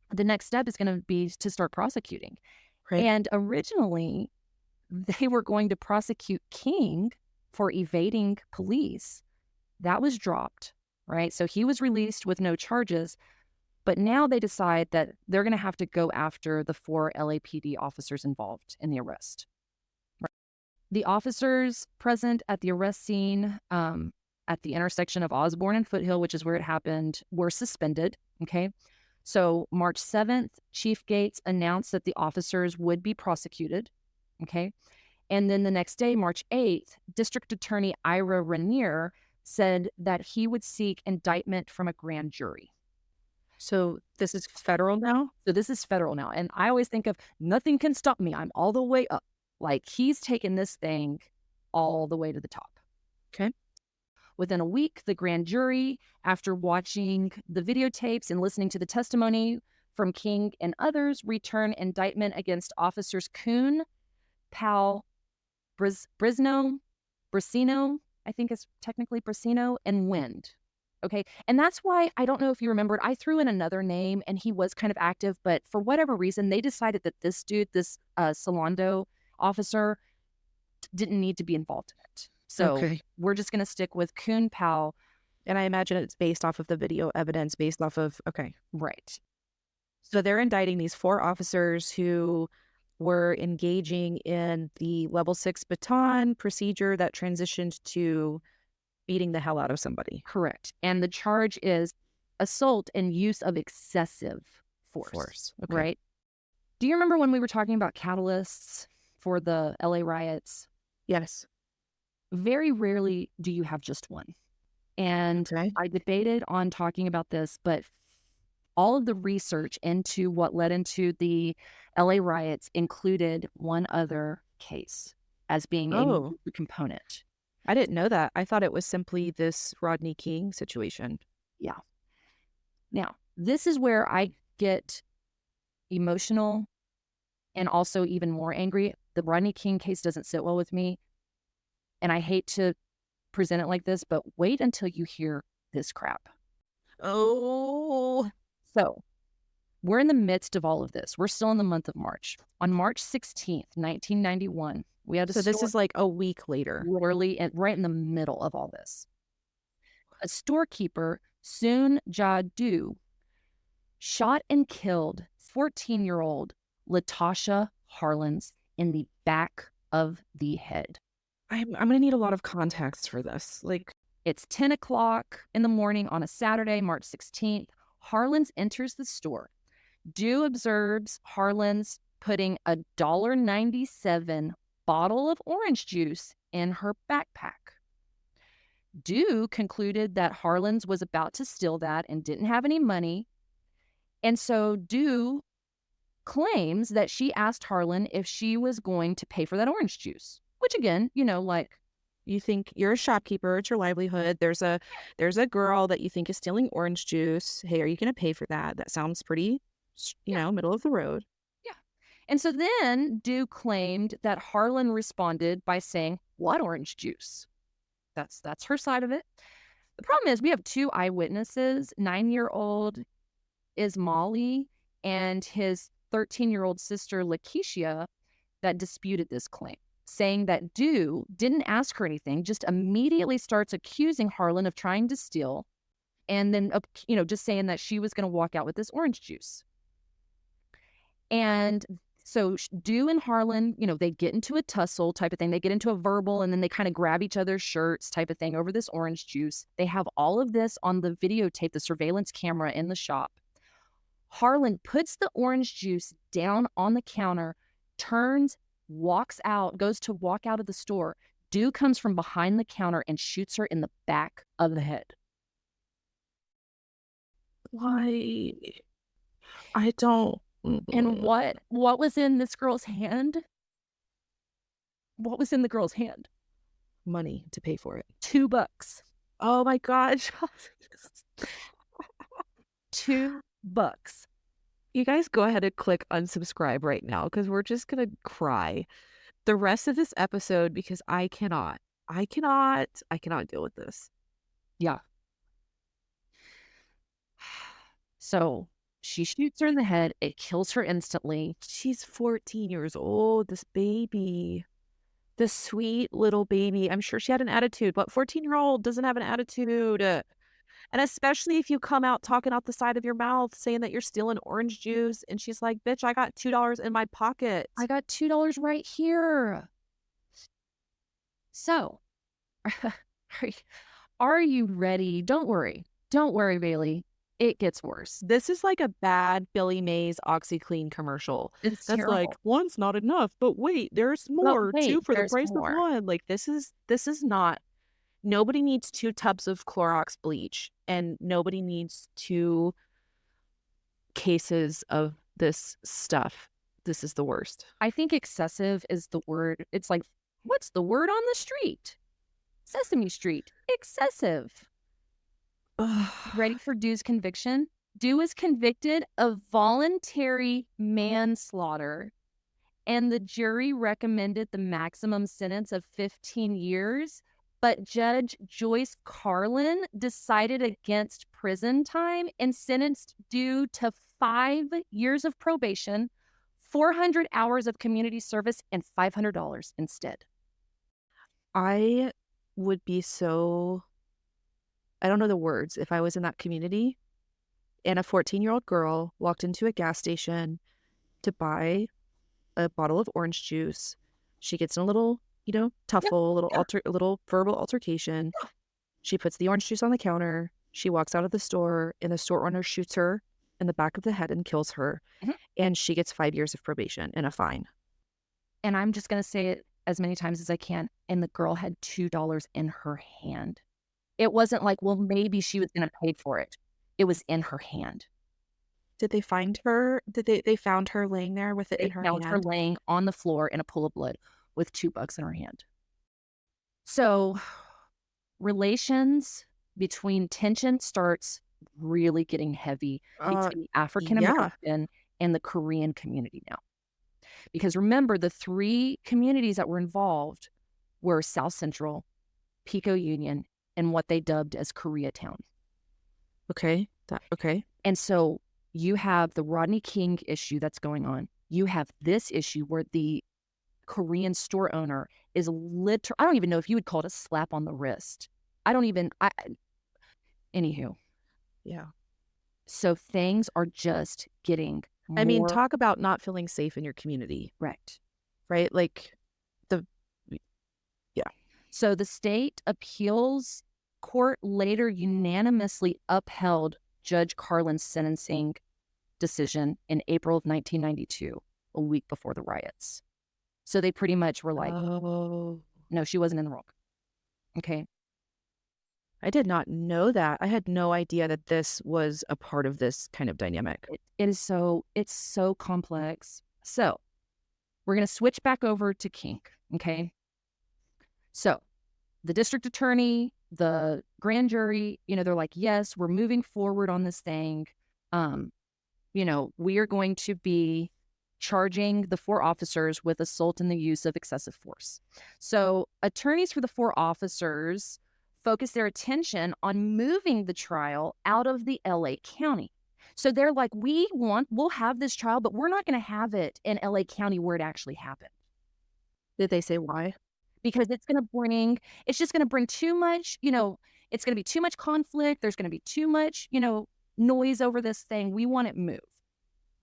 the next step is gonna be to start prosecuting. Right. And originally, they were going to prosecute King for evading police. That was dropped, right? So he was released with no charges, but now they decide that they're going to have to go after the 4 LAPD officers involved in the arrest. The officers present at the arrest scene, at the intersection of Osborne and Foothill, which is where it happened, were suspended. Okay. So March 7th, Chief Gates announced that the officers would be prosecuted. Okay. And then the next day, March 8th, District Attorney Ira Rainier said that he would seek indictment from a grand jury. So this is federal now? So this is federal now. And I always think of nothing can stop me. I'm all the way up. Like, he's taken this thing all the way to the top. Okay. Within a week, the grand jury, after watching the videotapes and listening to the testimony from King and others, return indictment against officers Kuhn, Powell, Brisino, I think it's technically Brisino, and Wind. Okay. And that's why, I don't know if you remembered, I threw in another name and he was kind of active, but for whatever reason, they decided that this dude, this Solando officer, didn't need to be involved in it. So Okay. we're just going to stick with Kuhn, Powell. And I imagine it's based off of the video evidence, based off of, okay. Right. So they're indicting these 4 officers who were engaging in the level 6 baton procedure that transitioned to beating the hell out of somebody. Correct. And the charge is assault and use of excessive force. Okay. Right. Do you remember when we were talking about catalysts for the LA riots? Yes. Very rarely do you have just one. And Okay. I debated on talking about this, but all of the research into what led into the LA riots included one other case as being a Oh, major component. I didn't know that. I thought it was simply this Rodney King situation. Yeah. Now, this is where I get emotional and also even more angry. The Rodney King case doesn't sit well with me. And I hate to present it like this, but wait until you hear this crap. Oh, So, we're in the midst of all of this. We're still in the month of March. On March 16th, 1991, We had a So this store is like a week later. literally right in the middle of all this. A storekeeper, Soon Ja-do, shot and killed 14-year-old Latasha Harlins in the back of the head. I'm gonna need a lot of context for this. Like, It's 10 o'clock in the morning on a Saturday, March 16th. Harlins enters the store. Dew observes Harlins putting a $1.97 bottle of orange juice in her backpack. Dew concluded that Harlins was about to steal that and didn't have any money. And so Dew claims that she asked Harlan if she was going to pay for that orange juice, which again, like, you think you're a shopkeeper, it's your livelihood. There's a girl that you think is stealing orange juice. Hey, are you gonna pay for that? That sounds pretty, yeah, middle of the road. yeah. And so then Dew claimed that Harlan responded by saying, "What orange juice?" That's her side of it. The problem is we have two eyewitnesses, 9-year-old Ismaili and his 13-year-old sister Lakeisha, that disputed this claim, saying that Dew didn't ask her anything, just immediately starts accusing Harlan of trying to steal, and then just saying that she was going to walk out with this orange juice. And so Dew and Harlan, they get into a tussle type of thing. They get into a verbal, and then they kind of grab each other's shirts type of thing over this orange juice. They have all of this on the videotape, the surveillance camera in the shop. Harlan puts the orange juice down on the counter, turns, walks out, goes to walk out of the store. Dew comes from behind the counter and shoots her in the back of the head. Why? I don't. And what was in this girl's hand? What was in the girl's hand? Money to pay for it. $2. Oh my gosh. $2. You guys go ahead and click unsubscribe right now because we're just gonna cry the rest of this episode because I cannot deal with this. Yeah. So she shoots her in the head. It kills her instantly. She's 14 years old, this baby. This sweet little baby. I'm sure she had an attitude. What 14-year-old doesn't have an attitude? And especially if you come out talking out the side of your mouth saying that you're stealing orange juice. And she's like, bitch, I got $2 in my pocket. I got $2 right here. So, are you ready? Don't worry. Don't worry, Bailey. It gets worse. This is like a bad Billy Mays OxyClean commercial. It's That's terrible. like, one's not enough, but wait, there's more. Wait, two for the there's price more. of one. Like, this is not. Nobody needs 2 tubs of Clorox bleach, and nobody needs 2 cases of this stuff. This is the worst. I think excessive is the word. It's like, what's the word on the street? Sesame Street. Excessive. Ready for Dew's conviction? Dew was convicted of voluntary manslaughter, and the jury recommended the maximum sentence of 15 years. But Judge Joyce Carlin decided against prison time and sentenced Dew to 5 years of probation, 400 hours of community service, and $500 instead. I would be so, I don't know the words, if I was in that community and a 14-year-old girl walked into a gas station to buy a bottle of orange juice. She gets in a little, tuffle, a little verbal altercation. She puts the orange juice on the counter. She walks out of the store, and the store owner shoots her in the back of the head and kills her. Mhm. And she gets 5 years of probation and a fine. And I'm just going to say it as many times as I can. And the girl had $2 in her hand. It wasn't like, well, maybe she was going to pay for it. It was in her hand. Did they find her? They found her laying there with it in her hand? They found her laying on the floor in a pool of blood with $2 in her hand. So relations between tension starts really getting heavy between African American and the Korean community now. Because remember, the 3 communities that were involved were South Central, Pico-Union, and what they dubbed as Koreatown. Okay. Okay. And so you have the Rodney King issue that's going on. You have this issue where the Korean store owner is I don't even know if you would call it a slap on the wrist. Anywho. Yeah. So things are just getting I mean, more talk about not feeling safe in your community, wrecked. right? Like the, yeah. So the state appeals court later unanimously upheld Judge Carlin's sentencing decision in April of 1992, a week before the riots. So they pretty much were like, Oh, no, she wasn't in the wrong. Okay. I did not know that. I had no idea that this was a part of this kind of dynamic. It's so complex. So we're going to switch back over to King. Okay. So the district attorney, the grand jury, they're like, yes, we're moving forward on this thing. We are going to be charging the 4 officers with assault and the use of excessive force. So attorneys for the 4 officers focus their attention on moving the trial out of the LA County. So they're like, we'll have this trial, but we're not going to have it in LA County where it actually happened. Did they say why? Because it's just going to bring too much, it's going to be too much conflict. There's going to be too much, noise over this thing. We want it moved,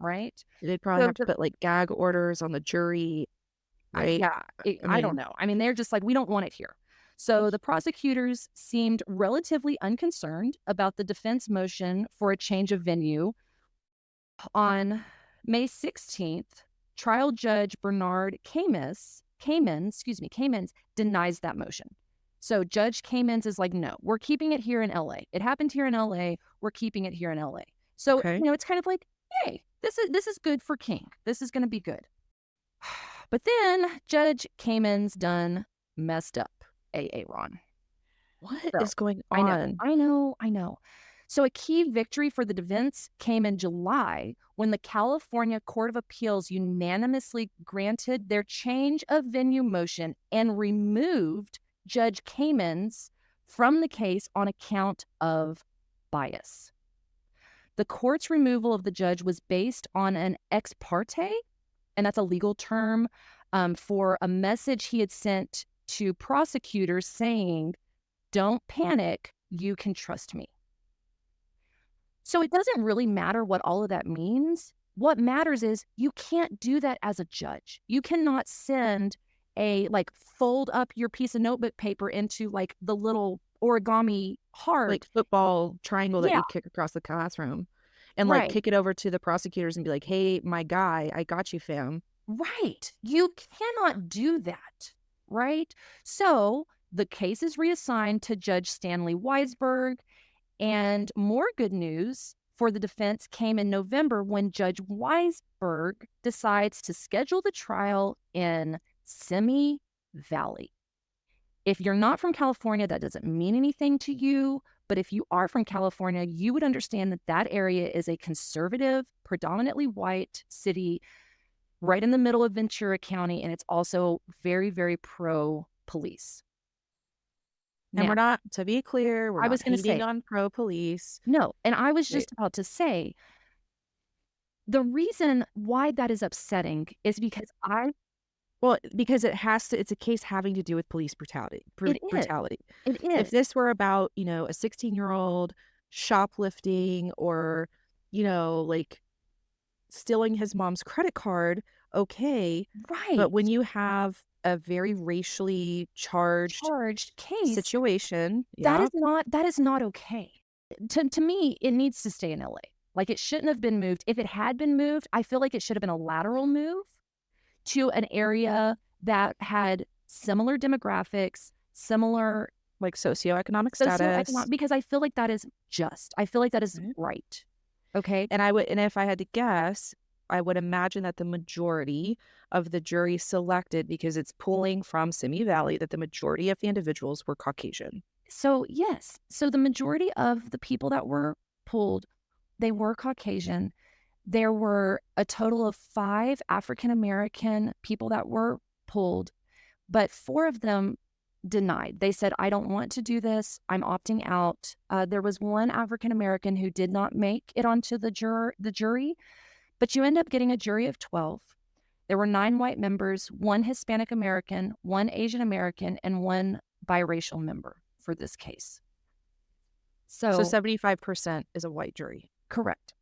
right? They'd probably have to put like gag orders on the jury, right? Yeah, I don't know. I mean, they're just like, we don't want it here. So the prosecutors seemed relatively unconcerned about the defense motion for a change of venue. On May 16th, trial judge Bernard Kamens denies that motion. So Judge Kamens is like, no, we're keeping it here in LA. It happened here in LA. We're keeping it here in LA. So, it's kind of like, hey, this is good for King. This is going to be good. But then Judge Kamens done messed up Ron. What is going on? I know. So a key victory for the defense came in July when the California Court of Appeals unanimously granted their change of venue motion and removed Judge Kamens from the case on account of bias. The court's removal of the judge was based on an ex parte, and that's a legal term for a message he had sent to prosecutors saying, don't panic, you can trust me. So it doesn't really matter what all of that means. What matters is you can't do that as a judge. You cannot send fold up your piece of notebook paper into like the little origami heart. Like football triangle that you kick across the classroom and like kick it over to the prosecutors and be like, hey, my guy, I got you, fam. Right. You cannot do that. Right. So the case is reassigned to Judge Stanley Weisberg. And more good news for the defense came in November when Judge Weisberg decides to schedule the trial in Simi Valley. If you're not from California, that doesn't mean anything to you. But if you are from California, you would understand that that area is a conservative, predominantly white city right in the middle of Ventura County. And it's also very, very pro-police. And we're not, to be clear, we're not hating on pro-police. No, and I was just about to say, the reason why that is upsetting is because because it's a case having to do with police brutality. It is. If this were about, a 16-year-old shoplifting or, like stealing his mom's credit card, okay. Right. But when you have a very racially charged case situation, that is not okay. To me, it needs to stay in LA. Like, it shouldn't have been moved. If it had been moved, I feel like it should have been a lateral move to an area that had similar demographics, similar like socioeconomic status. Because I feel like that is just. I feel like that is right. Okay. And if I had to guess, I would imagine that the majority of the jury selected, because it's pulling from Simi Valley, that the majority of the individuals were Caucasian. So yes. So the majority of the people that were pulled, they were Caucasian. There were a total of 5 African-American people that were pulled, but 4 of them denied. They said, I don't want to do this. I'm opting out. There was 1 African-American who did not make it onto the jury, but you end up getting a jury of 12. There were 9 white members, 1 Hispanic American, 1 Asian American, and 1 biracial member for this case. So So 75% is a white jury. correct.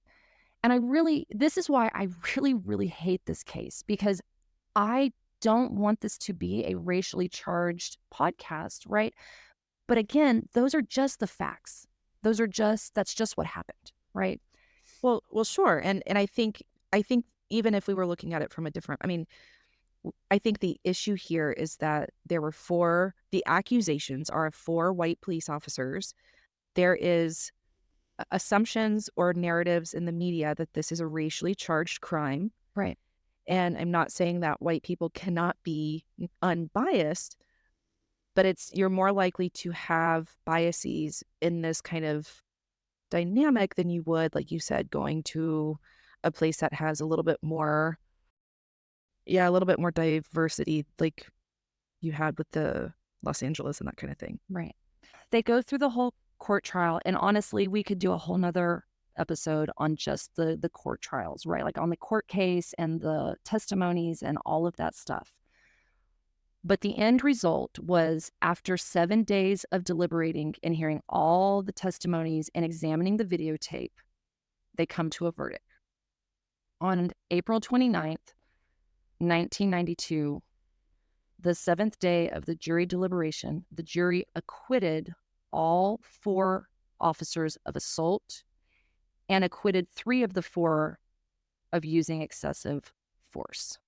And this is why I really, really hate this case, because I don't want this to be a racially charged podcast, right? But again, those are just the facts. That's just what happened, right? Well, sure. And I think even if we were looking at it from a different, I mean, I think the issue here is that the accusations are of 4 white police officers. There is assumptions or narratives in the media that this is a racially charged crime. Right. And I'm not saying that white people cannot be unbiased, but you're more likely to have biases in this kind of dynamic than you would, like you said, going to a place that has a little bit more diversity, like you had with the Los Angeles and that kind of thing. Right. They go through the whole court trial, and honestly, we could do a whole nother episode on just the court trials, right? Like on the court case and the testimonies and all of that stuff. But the end result was, after 7 days of deliberating and hearing all the testimonies and examining the videotape, they come to a verdict. On April 29th, 1992, the 7th day of the jury deliberation, the jury acquitted all 4 officers of assault and acquitted 3 of the 4 of using excessive force.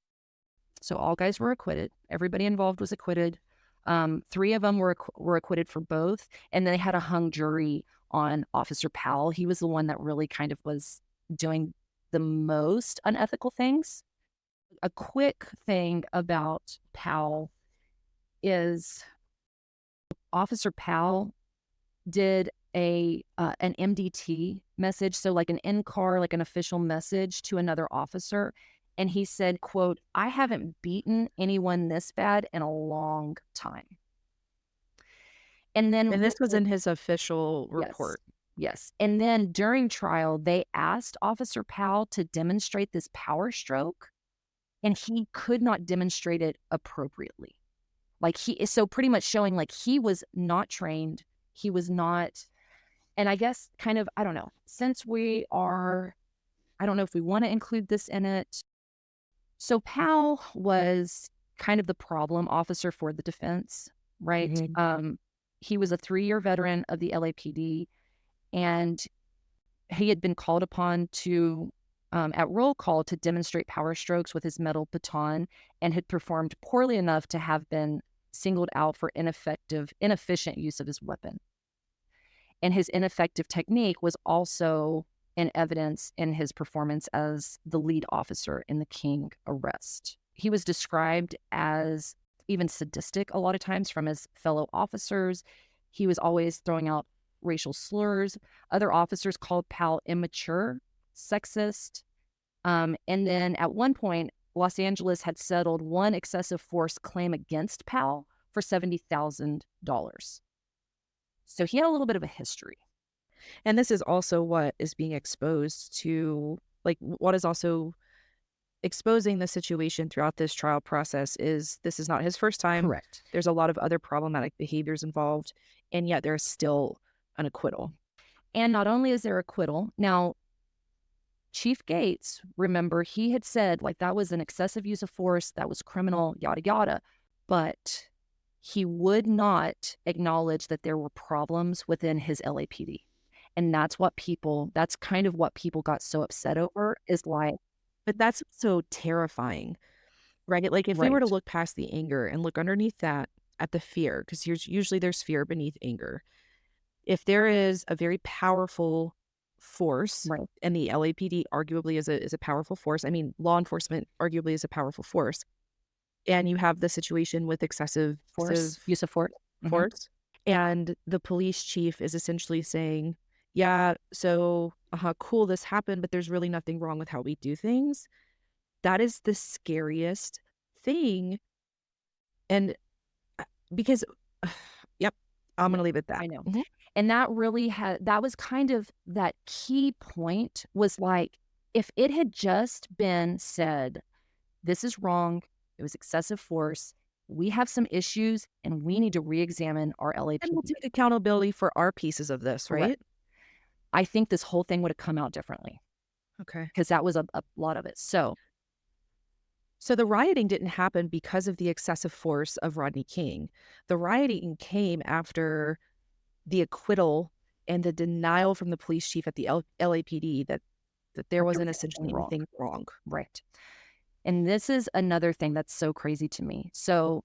So all guys were acquitted. Everybody involved was acquitted. 3 of them were acquitted for both. And then they had a hung jury on Officer Powell. He was the one that really kind of was doing the most unethical things. A quick thing about Powell is Officer Powell did an MDT message, so like an in-car, like an official message to another officer. And he said, quote, "I haven't beaten anyone this bad in a long time." And then And this was in his official yes, report. yes. And then during trial, they asked Officer Powell to demonstrate this power stroke, and he could not demonstrate it appropriately. So pretty much showing like he was not trained, he was not, and I guess kind of, I don't know, I don't know if we want to include this in it. So Powell was kind of the problem officer for the defense, right? Mm-hmm. He was a 3-year veteran of the LAPD, and he had been called upon to, at roll call, to demonstrate power strokes with his metal baton, and had performed poorly enough to have been singled out for inefficient use of his weapon. And his ineffective technique was also in evidence in his performance as the lead officer in the King arrest. He was described as even sadistic a lot of times from his fellow officers. He was always throwing out racial slurs. Other officers called Powell immature, sexist. And then at one point, Los Angeles had settled one excessive force claim against Powell for $70,000. So he had a little bit of a history. And this is also what is being exposed to, like, what is also exposing the situation throughout this trial process is this is not his first time. Correct. There's a lot of other problematic behaviors involved, and yet there's still an acquittal. And not only is there acquittal, now Chief Gates, remember, he had said, like, that was an excessive use of force, that was criminal, yada, yada. But he would not acknowledge that there were problems within his LAPD. And that's kind of what people got so upset over, is like, But that's so terrifying, right? Like, if we were to right, look past the anger and look underneath that at the fear, because usually there's fear beneath anger. If there is a very powerful force, right, and the LAPD arguably is a powerful force. I mean, law enforcement arguably is a powerful force. And you have the situation with excessive use of force. force. And the police chief is essentially saying, yeah, so, cool, this happened, but there's really nothing wrong with how we do things. That is the scariest thing. And because, yep, I'm going to leave it at that. I know. Mhm. And that really that was kind of that key point, was like, if it had just been said, this is wrong. It was excessive force. We have some issues and we need to re-examine our And we'll LAPD. take accountability for our pieces of this, Correct. right? I think this whole thing would have come out differently Okay. because that was a lot of it. So the rioting didn't happen because of the excessive force of Rodney King. The rioting came after the acquittal and the denial from the police chief at the LAPD that there there was wasn't anything essentially wrong. anything wrong. Right. And this is another thing that's so crazy to me. So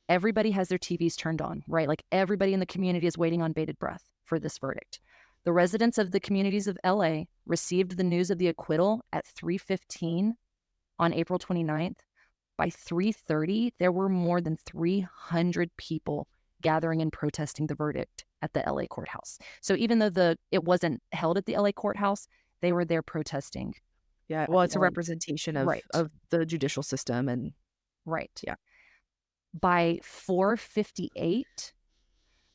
everybody has their TVs turned on, right? Like everybody in the community is waiting on bated breath for this verdict. The residents of the communities of LA received the news of the acquittal at 3:15 on April 29th. By 3:30, there were more than 300 people gathering and protesting the verdict at the LA courthouse. So even though it wasn't held at the LA courthouse, they were there protesting Yeah, at well, the it's a LA. representation Right, of the judicial system and right. yeah. By 4:58,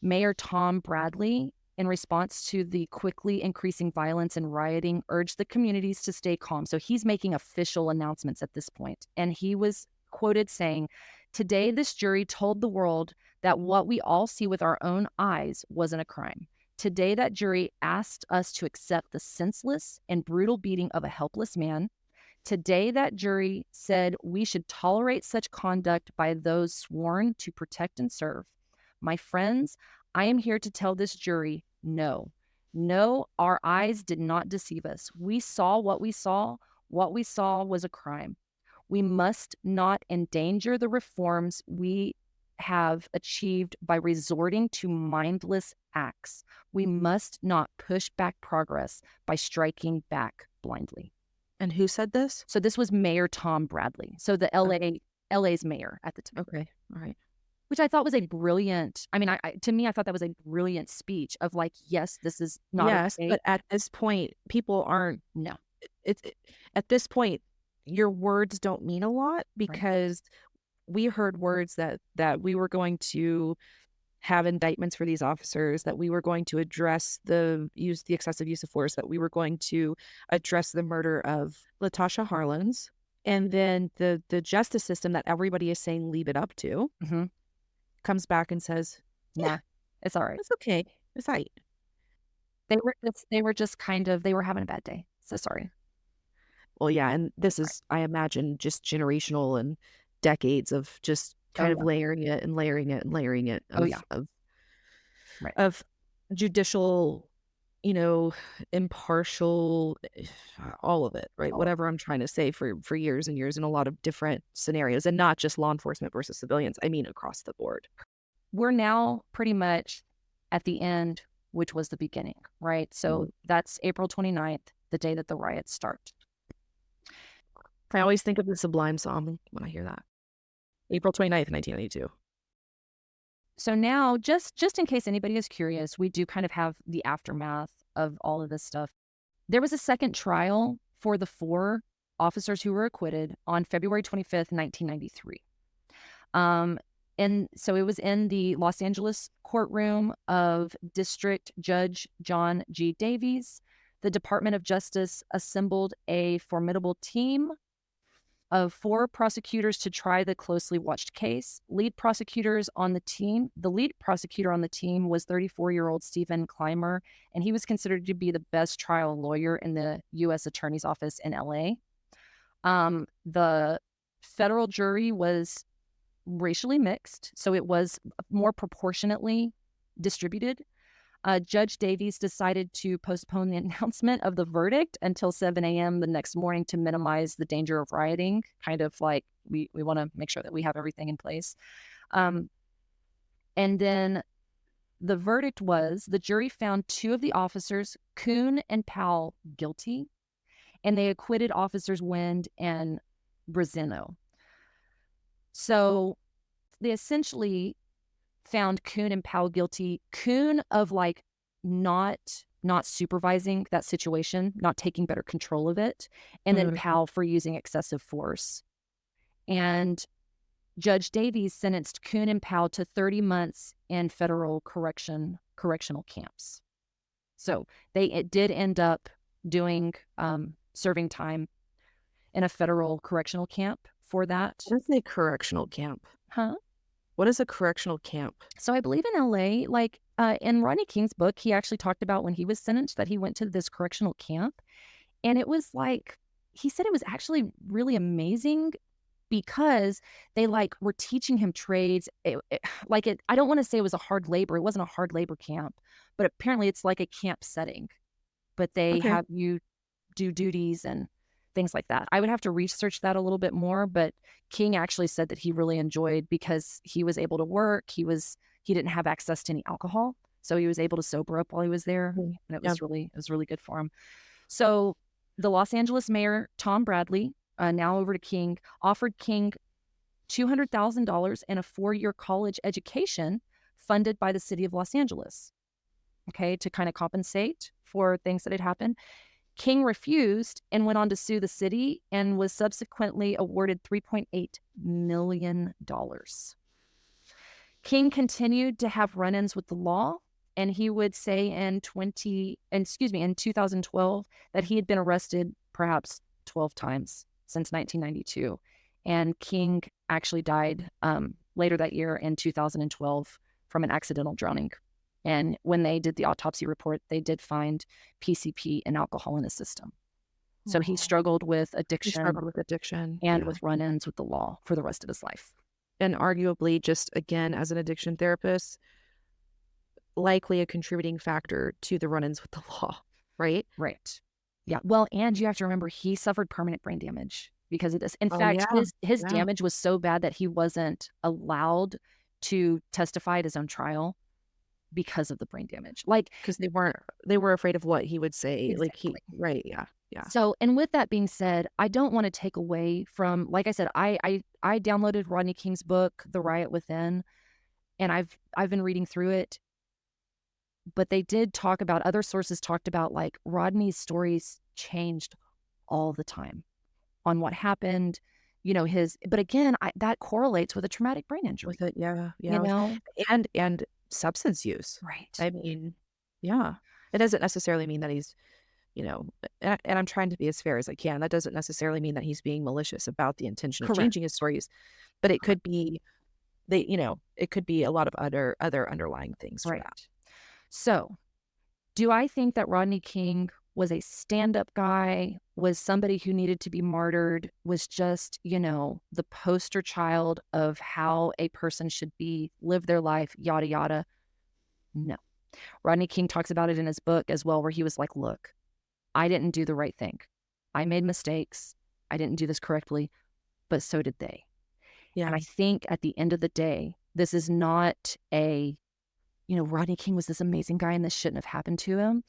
Mayor Tom Bradley, in response to the quickly increasing violence and rioting, urged the communities to stay calm. So he's making official announcements at this point. And he was quoted saying, "Today, this jury told the world that what we all see with our own eyes wasn't a crime. Today, that jury asked us to accept the senseless and brutal beating of a helpless man. Today, that jury said we should tolerate such conduct by those sworn to protect and serve. My friends, I am here to tell this jury no. No, our eyes did not deceive us. We saw what we saw. What we saw was a crime. We must not endanger the reforms we have achieved by resorting to mindless acts. We must not push back progress by striking back blindly." And who said this? So this was Mayor Tom Bradley. So the LA's mayor at the time, Okay. All right. which I thought was a brilliant, I mean, to me, I thought that was a brilliant speech of like, yes, this is not Yes, okay. but at this point, people aren't No, at this point, your words don't mean a lot right. because we heard words that we were going to have indictments for these officers, that we were going to address the excessive use of force, that we were going to address the murder of Latasha Harlins, and then the justice system that everybody is saying leave it up to Hmm. comes back and says, "Yeah, Nah, it's all right. it's okay. It's all right." They were just kind of, they were having a bad day. So sorry. Well, yeah, and this Right. is, I imagine, just generational and decades of just Oh kind of yeah. layering it and layering it and layering it Oh yeah. Right. of judicial, you know, impartial, all of it, right? Oh, Whatever I'm trying to say for years and years in a lot of different scenarios, and not just law enforcement versus civilians. I mean across the board. we're now pretty much at the end, which was the beginning, right? So Mhm. that's April 29th, the day that the riots start. I always think of the Sublime song when I hear that. April 29th, 1992. So now, just in case anybody is curious, we do kind of have the aftermath of all of this stuff. There was a second trial for the four officers who were acquitted on February 25th, 1993. Um, and so it was in the Los Angeles courtroom of District Judge John G. Davies. The Department of Justice assembled a formidable team of four prosecutors to try the closely watched case. The lead prosecutor on the team was 34-year-old Stephen Clymer, and he was considered to be the best trial lawyer in the U.S. Attorney's Office in LA. The federal jury was racially mixed, so it was more proportionately distributed. Judge Davies decided to postpone the announcement of the verdict until 7 a.m. the next morning to minimize the danger of rioting, kind of like we want to make sure that we have everything in place. And then the verdict was the jury found two of the officers, Kuhn and Powell, guilty, and they acquitted officers Wind and Brazino. So they essentially found Kuhn and Powell guilty. Kuhn of like not supervising that situation, not taking better control of it, and then Mhm. Powell for using excessive force. And Judge Davies sentenced Kuhn and Powell to 30 months in federal correctional camps. So it did end up doing serving time in a federal correctional camp for that. What is a correctional camp? Huh? What is a correctional camp? So I believe in LA, like in Rodney King's book, he actually talked about when he was sentenced that he went to this correctional camp. And it was like, he said it was actually really amazing because they like were teaching him trades. I don't want to say it was a hard labor. It wasn't a hard labor camp, but apparently it's like a camp setting. But they Okay. have you do duties and things like that. I would have to research that a little bit more, but King actually said that he really enjoyed because he was able to work. He didn't have access to any alcohol, so he was able to sober up while he was there, Mhm. and Yeah. it was really good for him. So the Los Angeles mayor, Tom Bradley, now over to King, offered King $200,000 and a 4-year college education funded by the city of Los Angeles, okay, to kind of compensate for things that had happened. King refused and went on to sue the city and was subsequently awarded $3.8 million. King continued to have run-ins with the law, and he would say in 2012 that he had been arrested perhaps 12 times since 1992. And King actually died later that year in 2012 from an accidental drowning. And when they did the autopsy report, they did find PCP and alcohol in his system. So he Oh, struggled with he addiction struggled with addiction. and Yeah. with run-ins with the law for the rest of his life. And arguably, just again, as an addiction therapist, likely a contributing factor to the run-ins with the law, right? Right. Yeah. Well, and you have to remember he suffered permanent brain damage because of this. In Oh, fact, yeah. his Yeah. damage was so bad that he wasn't allowed to testify at his own trial because of the brain damage. Like, Because they were afraid of what he would say. Like exactly. right. Yeah. Yeah. So, and with that being said, I don't want to take away from, like I said, I downloaded Rodney King's book, The Riot Within, and I've been reading through it. But they did talk about, other sources talked about like Rodney's stories changed all the time on what happened, but again, that correlates with a traumatic brain injury, With it. Yeah. you Yeah. know? And substance use. Right. I mean, yeah. It doesn't necessarily mean that he's, and I'm trying to be as fair as I can. That doesn't necessarily mean that he's being malicious about the intention of Correct. changing his stories, but it Correct. could be it could be a lot of other underlying things for that. Right. So, do I think that Rodney King was a stand-up guy, was somebody who needed to be martyred, was just, the poster child of how a person should live their life, yada, yada? No. Rodney King talks about it in his book as well, where he was like, look, I didn't do the right thing. I made mistakes. I didn't do this correctly, but so did they. Yeah. And I think at the end of the day, this is not Rodney King was this amazing guy and this shouldn't have happened to him.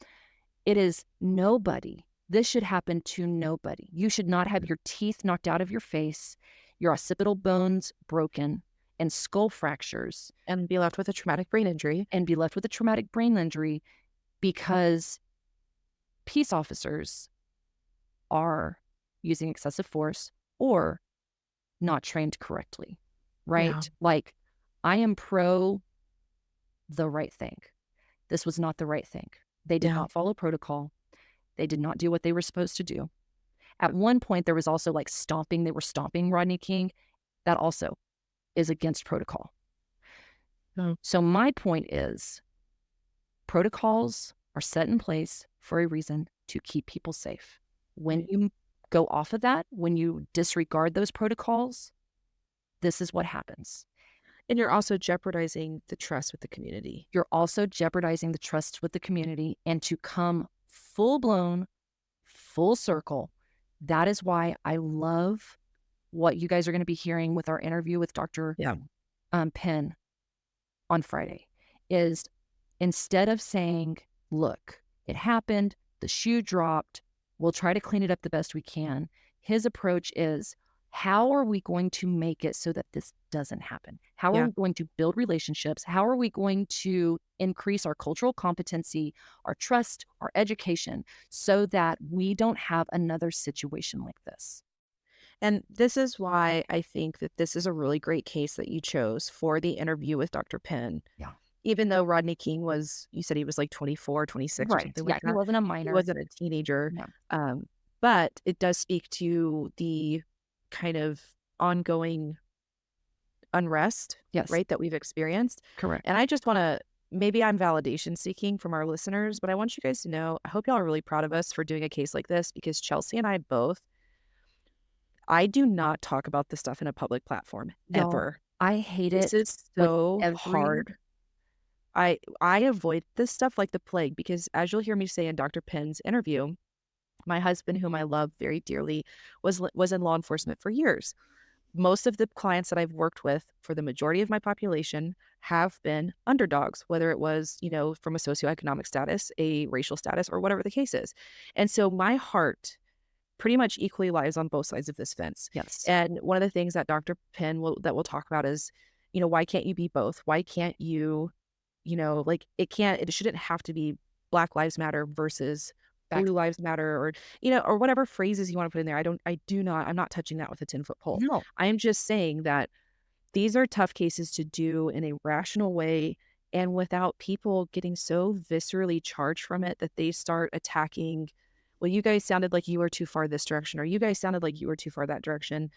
It is nobody. This should happen to nobody. You should not have your teeth knocked out of your face, your occipital bones broken, and skull fractures, And be left with a traumatic brain injury. and be left with a traumatic brain injury because peace officers are using excessive force or not trained correctly, Yeah. right? Like, I am pro the right thing. This was not the right thing. They did Yeah. not follow protocol. They did not do what they were supposed to do. At one point, there was also like stomping. They were stomping Rodney King. That also is against protocol. Oh, So my point is protocols are set in place for a reason to keep people safe. When right. you go off of that, when you disregard those protocols, this is what happens. And you're also jeopardizing the trust with the community. You're also jeopardizing the trust with the community, and to come full blown, full circle. That is why I love what you guys are going to be hearing with our interview with Dr. Yeah. Penn on Friday is, instead of saying, look, it happened, the shoe dropped, we'll try to clean it up the best we can. His approach is, how are we going to make it so that this doesn't happen? How are Yeah. we going to build relationships? How are we going to increase our cultural competency, our trust, our education, so that we don't have another situation like this? And this is why I think that this is a really great case that you chose for the interview with Dr. Penn. Yeah. Even though Rodney King you said he was like 24, 26 or Right. something Yeah. like He that. wasn't a He minor. wasn't a teenager. No. But it does speak to the kind of ongoing unrest, Yes, right, that we've experienced. correct. And I just want to, maybe I'm validation seeking from our listeners, but I want you guys to know, I hope y'all are really proud of us for doing a case like this because Chelsea and I both, I do not talk about this stuff in a public platform Y'all, ever. I hate This it is with so every hard. I avoid this stuff like the plague because as you'll hear me say in Dr. Penn's interview, my husband, whom I love very dearly, was in law enforcement for years. Most of the clients that I've worked with for the majority of my population have been underdogs, whether it was, from a socioeconomic status, a racial status, or whatever the case is. And so my heart pretty much equally lies on both sides of this fence. yes, And one of the things that Dr. Penn that we'll talk about is, why can't you be both? Why can't you, like it shouldn't have to be Black Lives Matter versus back Blue Lives Matter or, or whatever phrases you want to put in there. I'm not touching that with a 10-foot pole. no, I'm just saying that these are tough cases to do in a rational way and without people getting so viscerally charged from it that they start attacking, well, you guys sounded like you were too far this direction, or you guys sounded like you were too far that direction.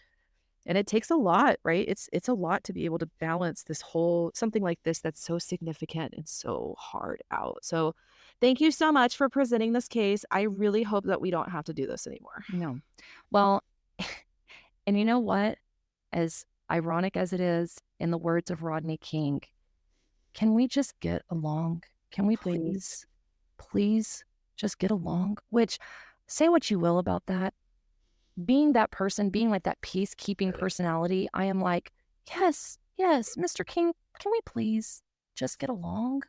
And it takes a lot, right? It's a lot to be able to balance this whole something like this that's so significant and so hard out. So thank you so much for presenting this case. I really hope that we don't have to do this anymore. no. Well, and you know what? As ironic as it is, in the words of Rodney King, can we just get along? Can we Please. please just get along? Which, say what you will about that. Being that person, being like that peacekeeping personality, I am like, yes, yes, Mr. King, can we please just get along?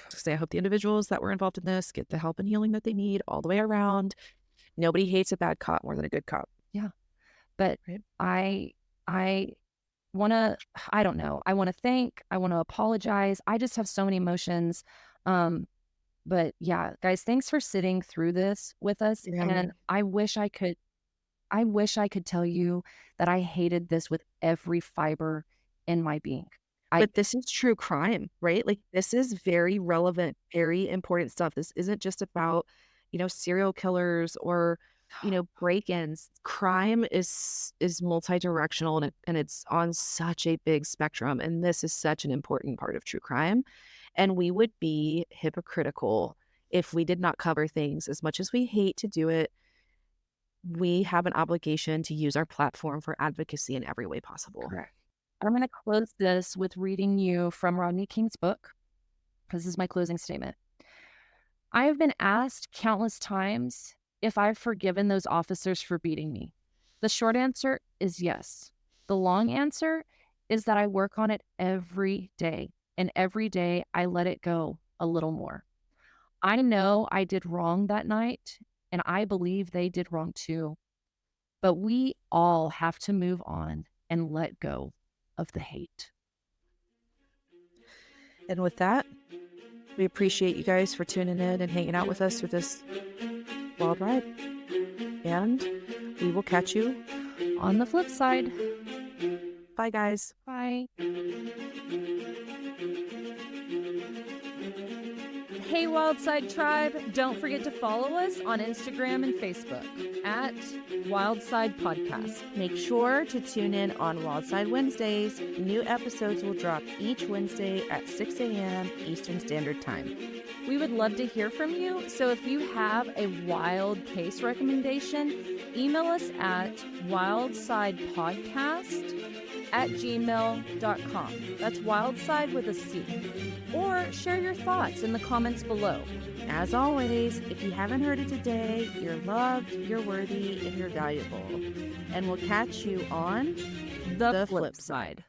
Say I hope the individuals that were involved in this get the help and healing that they need all the way around. Nobody hates a bad cop more than a good cop. Yeah. But Right. I want to, I don't know. I want to thank, I want to apologize. I just have so many emotions. But yeah, guys, thanks for sitting through this with us. Yeah. And I wish I could tell you that I hated this with every fiber in my being. I But this is true crime, right? Like this is very relevant, very important stuff. This isn't just about, serial killers or, break-ins. Crime is multi-directional and it's on such a big spectrum. And this is such an important part of true crime. And we would be hypocritical if we did not cover things as much as we hate to do it. We have an obligation to use our platform for advocacy in every way possible. Correct. I'm going to close this with reading you from Rodney King's book. This is my closing statement. I have been asked countless times if I've forgiven those officers for beating me. The short answer is yes. The long answer is that I work on it every day, and every day I let it go a little more. I know I did wrong that night, and I believe they did wrong too. But we all have to move on and let go of the hate. And with that, we appreciate you guys for tuning in and hanging out with us through this wild ride. And we will catch you On the flip side, Bye, guys. bye. Hey, Wildside Tribe, don't forget to follow us on Instagram and Facebook at Wildside Podcast. Make sure to tune in on Wildside Wednesdays. New episodes will drop each Wednesday at 6 a.m. Eastern Standard Time. We would love to hear from you, so if you have a wild case recommendation, email us at wildsidepodcast@gmail.com. That's wildside with a C. Or share your thoughts in the comments below. As always, if you haven't heard it today, you're loved, you're worthy, and you're valuable. And we'll catch you on The flip side.